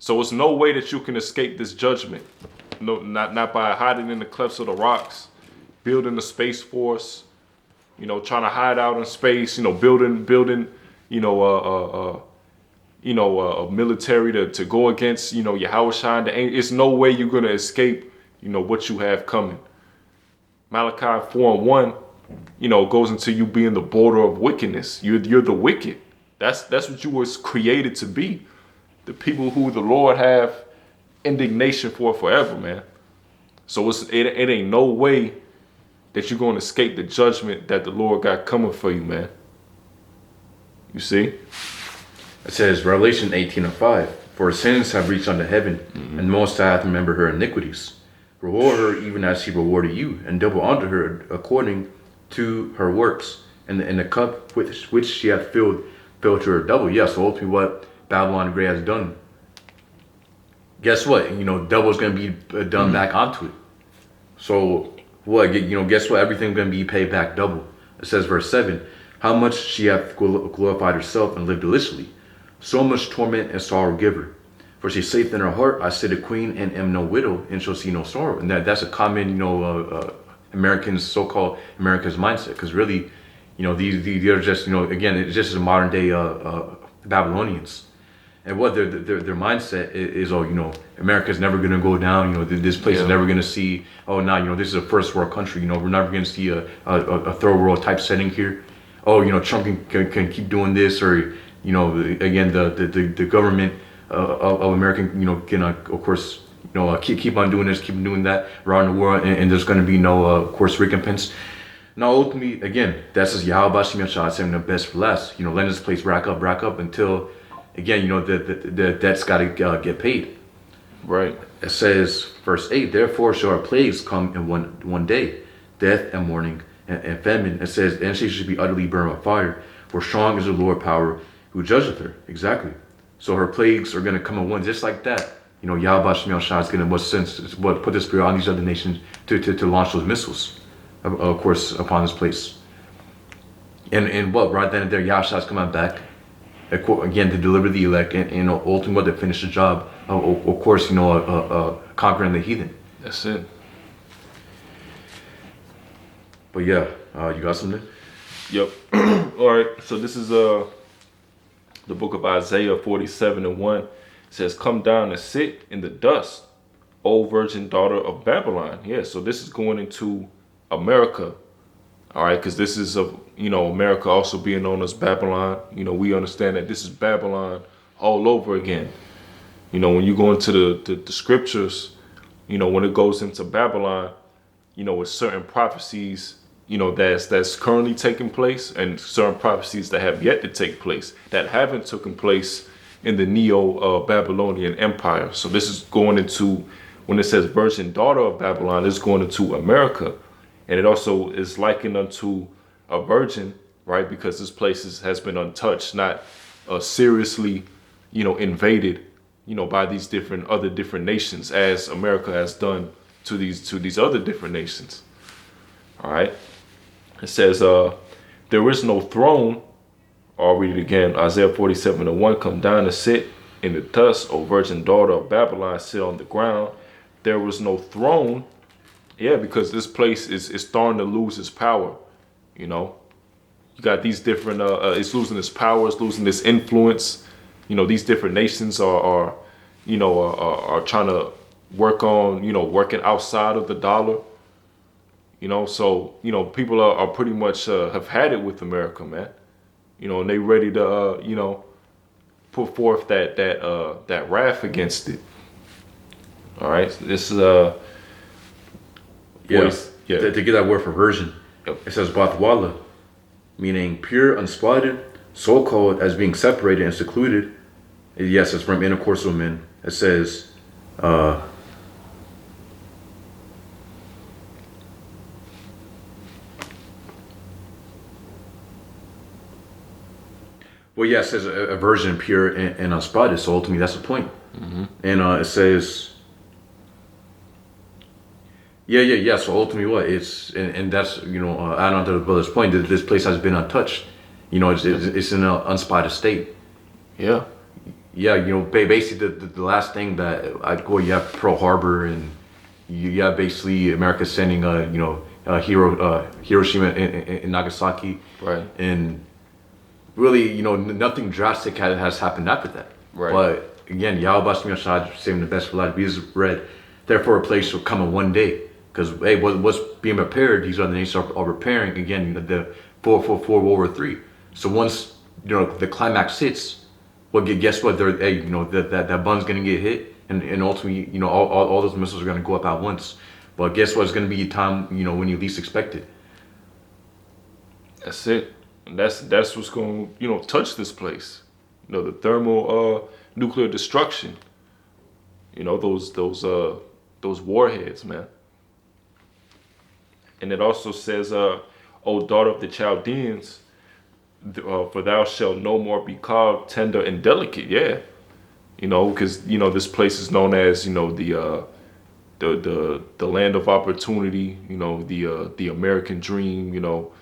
So it's no way that you can escape this judgment. No, not by hiding in the clefts of the rocks, building a space force, trying to hide out in space, building, a military to go against, Yahushua. It's no way you're gonna escape, what you have coming. Malachi 4:1, goes into you being the border of wickedness. You're the wicked. That's what you was created to be. The people who the Lord have indignation for forever, man. So it ain't no way that you're going to escape the judgment that the Lord got coming for you, man. You see? It says, Revelation 18:5, "For her sins have reached unto heaven, and the Most High hath remembered her iniquities. Reward her even as he rewarded you, and double unto her according to her works. And the cup which she hath filled to her double." Yeah, so ultimately what Babylon the Great has done, guess what? Double is going to be done back onto it. So what? Guess what? Everything's going to be paid back double. It says, verse 7, "How much she hath glorified herself and lived deliciously. So much torment and sorrow give her. For she saith in her heart, I sit a queen and am no widow, and shall see no sorrow." And that's a common, Americans, so-called Americans mindset. Because really, these are just, again, it's just a modern day Babylonians. And what their mindset is, America's never going to go down. This place is never going to see, this is a first world country. We're never going to see a third world type setting here. Trump can keep doing this, or again, the government of America, can of course, keep on doing this, keep doing that around the world, and there's going to be no, of course, recompense. Now, ultimately, again, that's just Yahweh Shemi-Awashai saving the best for last. Letting this place rack up until, again, the debt's got to get paid. Right. It says, verse 8, "Therefore shall our plagues come in one day, death and mourning and famine. It says, and she should be utterly burned by fire, for strong is the Lord power who judgeth her. Exactly. So her plagues are going to come in one, just like that. You know, Yahweh Shemiel Shah is going to put the spirit on these other nations to launch those missiles, of course, upon this place. And what, right then and there, Yahshua is coming back, again, to deliver the elect, and ultimately to finish the job, of course, you know, conquering the heathen. That's it. But yeah, you got something? Yep. All right. So this is the book of Isaiah 47:1. It says, "Come down and sit in the dust, O virgin daughter of Babylon." Yeah. So this is going into America. All right, because this is America also being known as Babylon. You know, we understand that this is Babylon all over again. You know, when you go into the scriptures, you know, when it goes into Babylon, you know, with certain prophecies, you know, that's currently taking place, and certain prophecies that have yet to take place, that haven't taken place in the Neo-Babylonian Empire. So this is going into, when it says virgin daughter of Babylon, it's going into America. And it also is likened unto a virgin, right? Because this place has been untouched, not seriously, you know, invaded, you know, by these other different nations, as America has done to these other different nations. All right. It says, "There is no throne." I'll read it again. Isaiah 47:1. "Come down and sit in the dust, O virgin daughter of Babylon, sit on the ground. There was no throne." Yeah, because this place is starting to lose its power. You know, you got these different, it's losing its power, it's losing its influence. You know, these different nations are trying to work on, you know, working outside of the dollar. You know, so, you know, people are pretty much have had it with America, man. You know, and they ready to, you know, put forth that wrath against it. All right, so this is Yeah. Yeah. To get that word for virgin, Yep. It says Batwala, meaning pure, unspotted, so-called as being separated and secluded. Yes, it's from intercourse with men. It says, well, yeah, it says a virgin, pure and unspotted. So ultimately, that's the point. Mm-hmm. And it says, yeah. So ultimately, what and that's, you know, add on to the brother's point that this place has been untouched. You know, it's in an unspotted state. Yeah. Yeah, you know, basically the last thing that you have Pearl Harbor, and you have basically America sending Hiroshima and Nagasaki. Right. And really, you know, nothing drastic has happened after that. Right. But again, Yahweh Shemiel saving the best for life. We just read, therefore a place will come in one day. Because hey, what's being prepared, these other nations are preparing again, for World War III. So once, you know, the climax hits, well, guess what? That bun's gonna get hit, and ultimately, you know, all those missiles are gonna go up at once. But guess what? It's gonna be a time, you know, when you least expect it. That's it. And that's what's going to, you know, touch this place. You know, the thermal nuclear destruction. You know, those warheads, man. And it also says, "O daughter of the Chaldeans, for thou shalt no more be called tender and delicate." Yeah, you know, because, you know, this place is known as, you know, the land of opportunity. You know, the American dream. You know,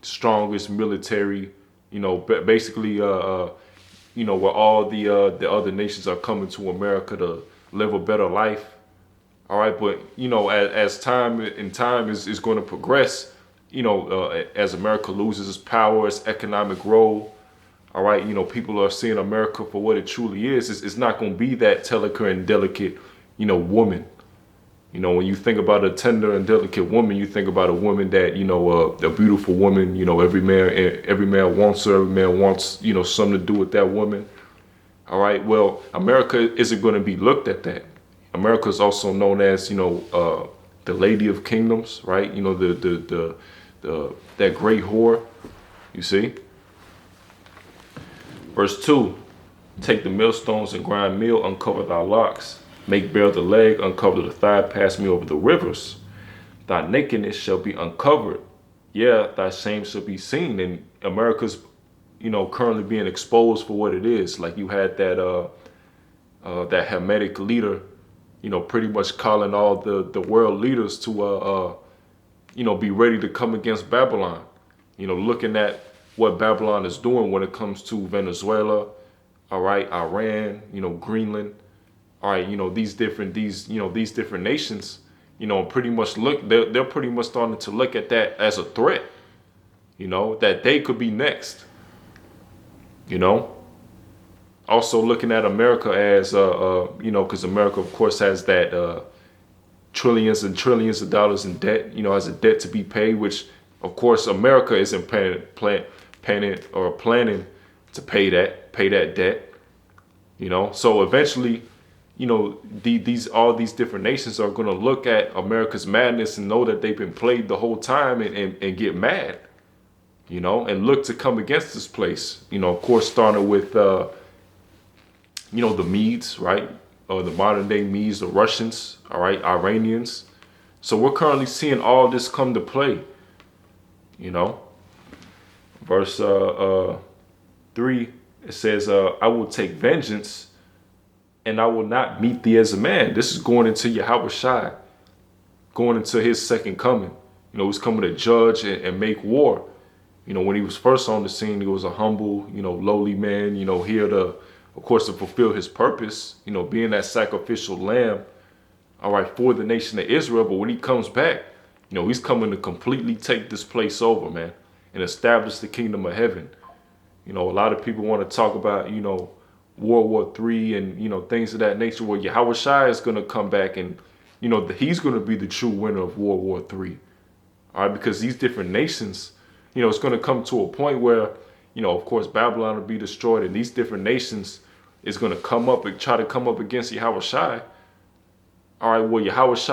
strongest military. You know, basically, you know, where all the other nations are coming to America to live a better life. All right, but, you know, as time is going to progress, you know, as America loses its power, its economic role, all right, you know, people are seeing America for what it truly is. It's not going to be that delicate and delicate, you know, woman. You know, when you think about a tender and delicate woman, you think about a woman that, you know, a beautiful woman. You know, every man wants her. Every man wants, you know, something to do with that woman. All right. Well, America isn't going to be looked at that. America is also known as, you know, the Lady of Kingdoms, right? You know, that great whore. You see. Verse 2: "Take the millstones and grind meal, uncover thy locks. Make bare the leg, uncover the thigh, pass me over the rivers. Thy nakedness shall be uncovered, yeah, that shame should be seen. And America's, currently being exposed for what it is. Like you had that Hamitic leader, pretty much calling all the world leaders to, be ready to come against Babylon. Looking at what Babylon is doing when it comes to Venezuela, all right, Iran, Greenland, all right, these different nations, pretty much they're pretty much starting to look at that as a threat, that they could be next, Also looking at America as, because America, of course, has that trillions and trillions of dollars in debt, as a debt to be paid, which, of course, America isn't planning to pay that debt, So eventually, all these different nations are going to look at America's madness and know that they've been played the whole time and get mad, and look to come against this place, of course, starting with, the Medes, right? Or the modern day Medes, the Russians, all right, Iranians. So we're currently seeing all this come to play, Verse 3, it says, I will take vengeance and I will not meet thee as a man. This is going into Yahweh, going into his second coming. He's coming to judge and make war. When he was first on the scene, he was a humble, lowly man, here to, of course, to fulfill his purpose, being that sacrificial lamb, all right, for the nation of Israel. But when he comes back, he's coming to completely take this place over, man, and establish the kingdom of heaven. A lot of people want to talk about, World War III and, things of that nature, where Yahweh is going to come back and, he's going to be the true winner of World War III. All right, because these different nations, it's going to come to a point where, of course, Babylon will be destroyed and these different nations is going to come up and try to come up against Yahweh. All right, well, Yahweh is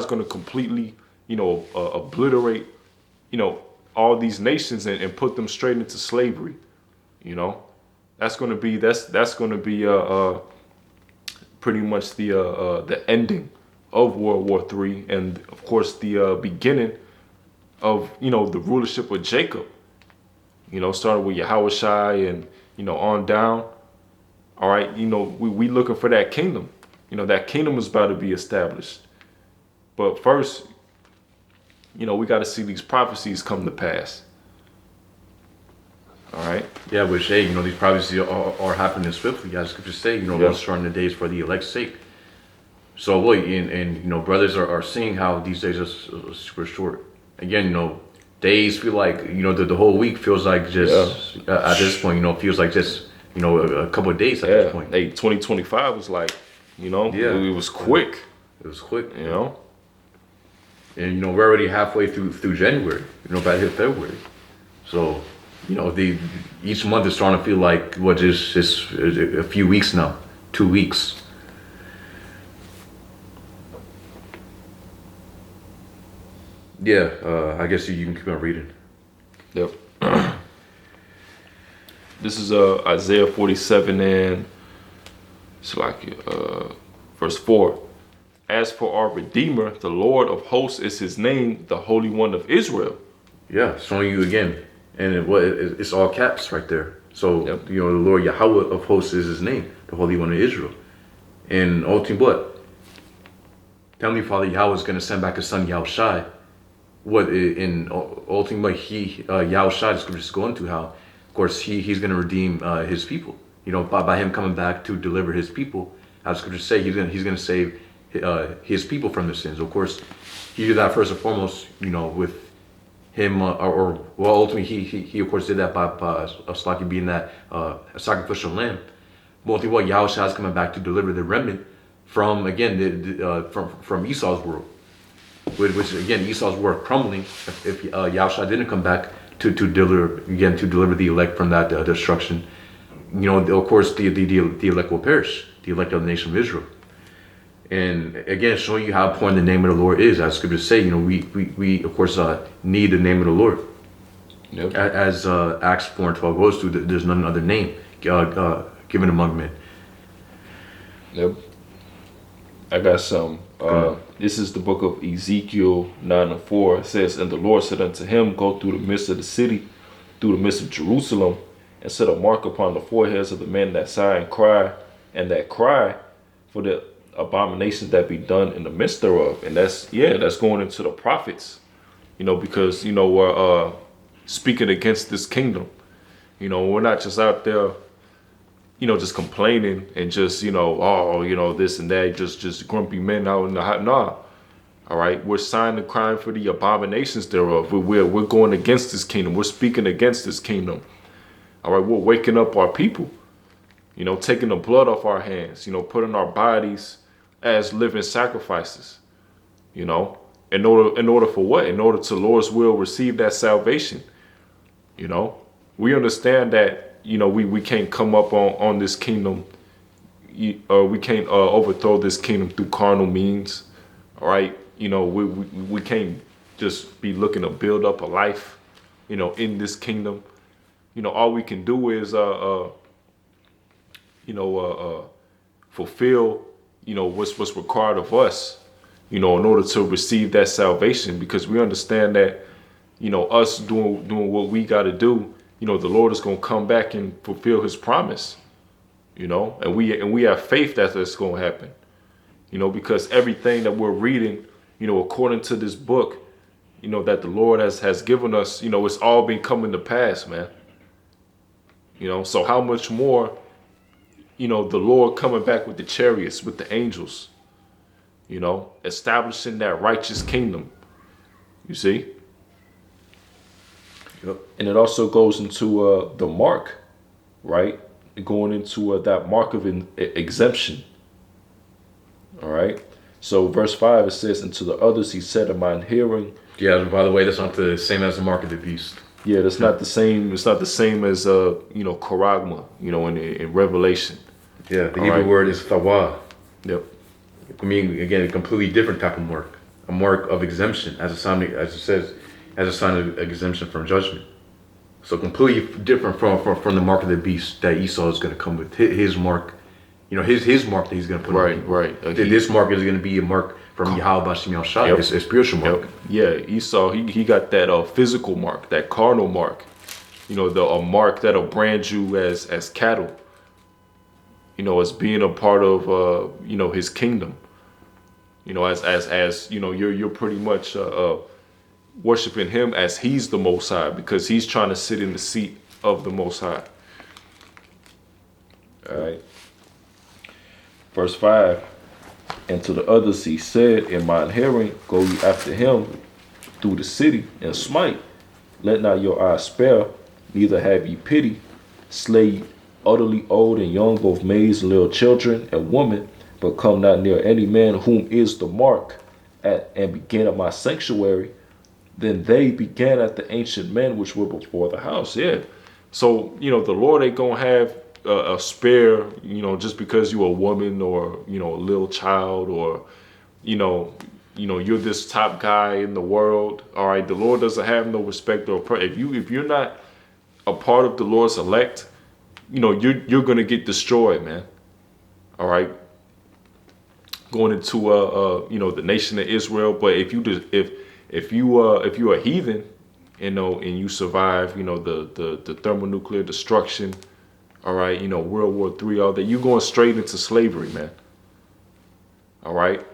going to completely, obliterate, all these nations and put them straight into slavery. That's going to be pretty much the ending of World War III, and of course the beginning of the rulership of Jacob. Starting with Yahweh and on down. All right, we looking for that kingdom. That kingdom is about to be established. But first, we got to see these prophecies come to pass. All right. Yeah, which, hey, these prophecies are happening swiftly. As scriptures say, those shorten the days for the elect's sake. So, boy, and brothers are seeing how these days are super short. Again, days feel like, the whole week feels like just, at this point, feels like just, a couple of days at this point. Hey, 2025 was like, it was quick. It was quick. And, we're already halfway through January, about to hit February. So, each month is starting to feel like, just a few weeks now, 2 weeks. Yeah, I guess you can keep on reading. Yep. This is Isaiah 47 and it's like verse 4. As for our Redeemer, the Lord of hosts is his name, the Holy One of Israel. Yeah, showing you again. And it's all caps right there. So, the Lord Yahweh of hosts is his name, the Holy One of Israel. And ultimately what? Heavenly Father Yahweh is going to send back his son Yahushai. What in ultimately Yahushai is just going to how, of course, he's going to redeem his people. By him coming back to deliver his people, as scriptures say, he's going to save his people from their sins. Of course, he did that first and foremost, with him, ultimately he of course did that by Slaki being that sacrificial lamb. But ultimately, what Yahushua is coming back to deliver the remnant from, again, from Esau's world, which again, Esau's world crumbling if Yahushua didn't come back to deliver the elect from that destruction. Of course, the elect will perish, the elect of the nation of Israel. And again, showing you how important the name of the Lord is. As scriptures say, we of course need the name of the Lord. Yep. As Acts 4 and 12 goes through, there's none other name given among men. Yep. I got some. This is the book of Ezekiel 9:4. It says, "And the Lord said unto him, Go through the midst of the city, through the midst of Jerusalem, and set a mark upon the foreheads of the men that sigh and that cry for the abominations that be done in the midst thereof." And that's going into the prophets, because we're speaking against this kingdom. We're not just out there, just complaining and just, this and that, just grumpy men out in the hot. Nah. All right. We're sighing and crying for the abominations thereof. We're going against this kingdom. We're speaking against this kingdom. All right. We're waking up our people, taking the blood off our hands, putting our bodies as living sacrifices, in order for what? In order to Lord's will receive that salvation. We understand that, we can't come up on this kingdom. We can't overthrow this kingdom through carnal means. All right. We can't just be looking to build up a life, in this kingdom. All we can do is, fulfill, what's required of us, in order to receive that salvation, because we understand that, us doing what we got to do, the Lord is going to come back and fulfill his promise, and we have faith that that's going to happen, because everything that we're reading, according to this book, that the Lord has given us, it's all been coming to pass, man. So how much more, the Lord coming back with the chariots, with the angels, establishing that righteous kingdom, you see? Yep. And it also goes into the mark, right? Going into that mark of exemption. All right. So verse 5, it says, "And to the others he said in mine hearing." Yeah, by the way, that's not the same as the mark of the beast. Yeah, that's not the same. It's not the same as charagma, in Revelation. Yeah, the Hebrew word is thawa. Yep. I mean, again, a completely different type of mark. A mark of exemption, as it says, as a sign of exemption from judgment. So completely different from the mark of the beast that Esau is going to come with. His mark, his mark that he's going to put on him. Right. This mark is going to be a mark from Yahweh Shai. Yep. It's a spiritual mark. Yep. Yeah, Esau, he got that physical mark, that carnal mark. A mark that'll brand you as cattle. As being a part of his kingdom. As you're pretty much worshiping him as he's the Most High, because he's trying to sit in the seat of the Most High. All right. Verse 5, "And to the others he said in mine hearing, Go ye after him through the city and smite. Let not your eyes spare, neither have ye pity. Slay ye utterly old and young, both maids and little children and women, but come not near any man whom is the mark and begin at my sanctuary. Then they began at the ancient men which were before the house." Yeah. So, the Lord ain't going to have a spare, just because you're a woman or, a little child or, you're this top guy in the world. All right. The Lord doesn't have no respect or if you're not a part of the Lord's elect, you're going to get destroyed, man. All right. Going into, the nation of Israel. But if you're a heathen, and you survive, the thermonuclear destruction, all right, World War III, all that, you're going straight into slavery, man. All right.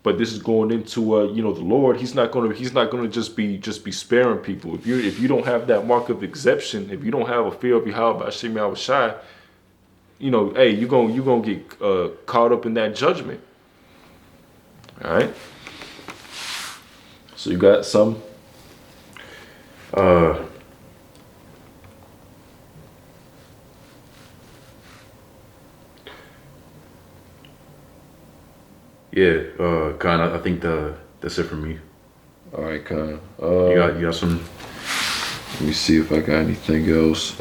But this is going into, the Lord. He's not going to just be sparing people. If you don't have that mark of exemption, if you don't have a fear of Yahweh Seminole, hey, you're gonna get caught up in that judgment. All right. So you got some. Khan, I think that's it for me. All right, Khan. You got some. Let me see if I got anything else.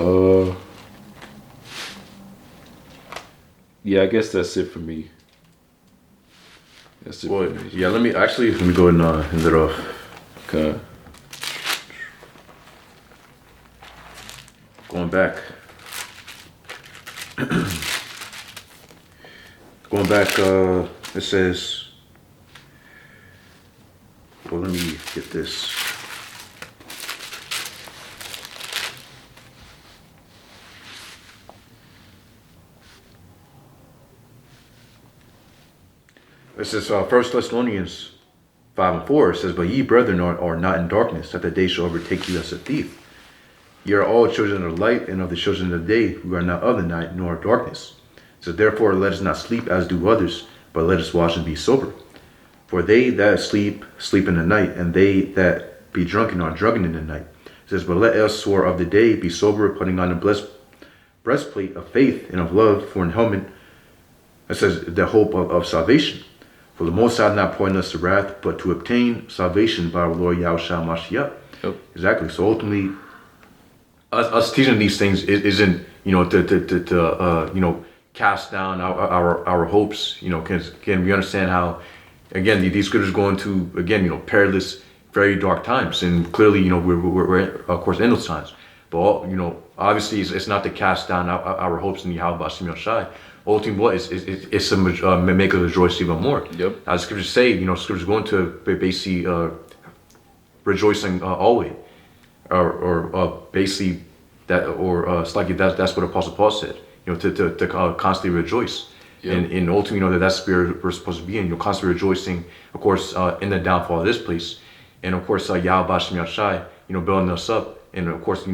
Yeah, I guess that's it for me. That's it for me. Yeah, let me go ahead and end it off. Okay. Going back. Going back It says, well, let me get this. It says, 1 Thessalonians 5:4, it says, but ye, brethren, are not in darkness, that the day shall overtake you as a thief. Ye are all children of the light, and of the children of the day. We are not of the night, nor of darkness. It says, therefore, let us not sleep as do others, but let us watch and be sober. For they that sleep, sleep in the night, and they that be drunken are drunken in the night. It says, but let us who are of the day be sober, putting on the breastplate of faith and of love for an helmet. It says, the hope of salvation. For the Most High hath not appointed us to wrath, but to obtain salvation by our Lord Yahushua Mashiach. Yep. Exactly. So ultimately, us teaching these things isn't, to cast down our hopes. Can we understand how, again, these scriptures go into, again, perilous, very dark times, and clearly, we're of course in those times. But obviously, it's not to cast down our hopes in Yahweh Shai. Ultimately, what is to make us rejoice even more. Yep. As scriptures say, scriptures go into basically rejoicing always, or basically that, or slightly that's what Apostle Paul said. To constantly rejoice. Yep. And ultimately, that's where we're supposed to be in. Constantly rejoicing, of course, in the downfall of this place, and of course, Yahweh Shai, building us up, and of course,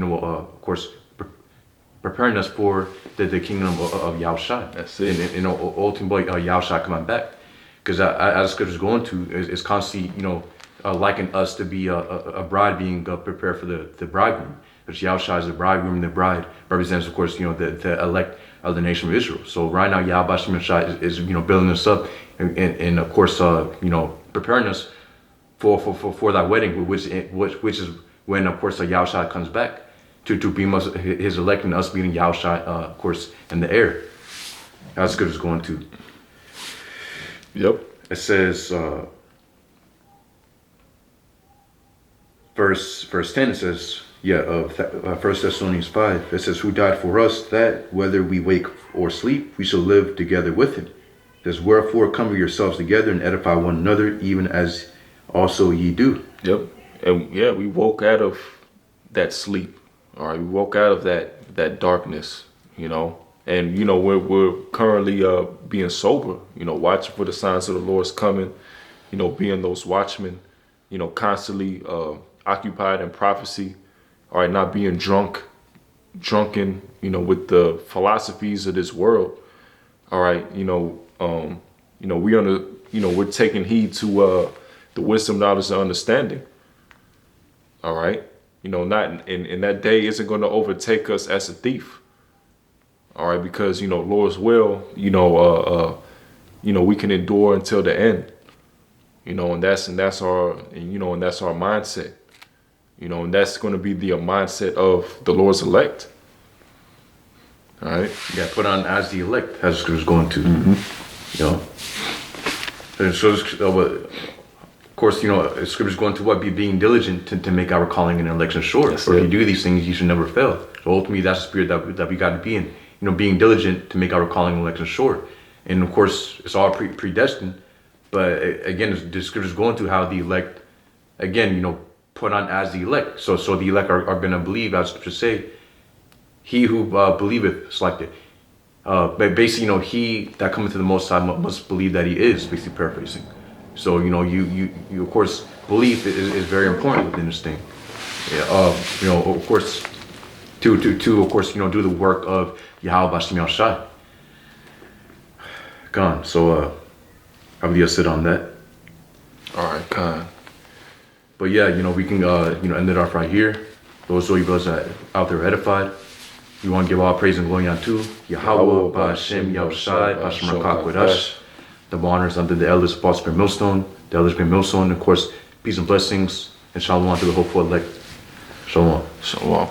preparing us for the kingdom of Yahushua. That's it. And ultimately, Yahushua coming back. Because as the scriptures go into, is constantly, liken us to be a bride being prepared for the bridegroom. Which Yahushua is the bridegroom, and the bride represents, of course, the elect of the nation of Israel. So right now, Yahweh is building us up, and of course, preparing us for that wedding, which is when, of course, Yahushua comes back. To be his elect, and us being Yahushua, of course, in the air. That's good as going to. Yep. It says, verse 10, it says, 1 Thessalonians 5, it says, who died for us, that whether we wake or sleep, we shall live together with him. It says, wherefore come yourselves together and edify one another, even as also ye do. Yep. And we woke out of that sleep. All right, we woke out of that darkness, and we're currently being sober, watching for the signs of the Lord's coming, being those watchmen, constantly occupied in prophecy. All right, not being drunken, with the philosophies of this world. All right, we're taking heed to the wisdom, knowledge, and understanding. All right. Not in that day isn't going to overtake us as a thief. All right, because Lord's will, we can endure until the end. And that's our mindset. And that's going to be the mindset of the Lord's elect. All right. Yeah, put on as the elect, as Scripture's going to. Mm-hmm. And so. Of course, Scripture's going to what? Be being diligent to make our calling and election sure. That's For it. If you do these things, you should never fail. So ultimately, that's the spirit that we got to be in. Being diligent to make our calling and election sure. And of course, it's all predestined. But again, the Scripture's going to how the elect, again, put on as the elect. So the elect are going to believe, as Scripture say, he who believeth selected. But basically, he that cometh to the Most High must believe that he is. Basically, paraphrasing. So you of course, belief is very important within this thing. Of course, to of course do the work of Yahweh Shai. Gone. So I will sit on that. All right, gone. But yeah, we can end it off right here. Those of you brothers that out there edified. We want to give all praise and glory unto Yahweh Ba'Shem Yahushai Ba'Shem Rakak with us. The honors unto the elders of Spirit Millstone, the elders of Millstone, and of course, peace and blessings, and shalom to the hopeful elect. Shalom. Shalom.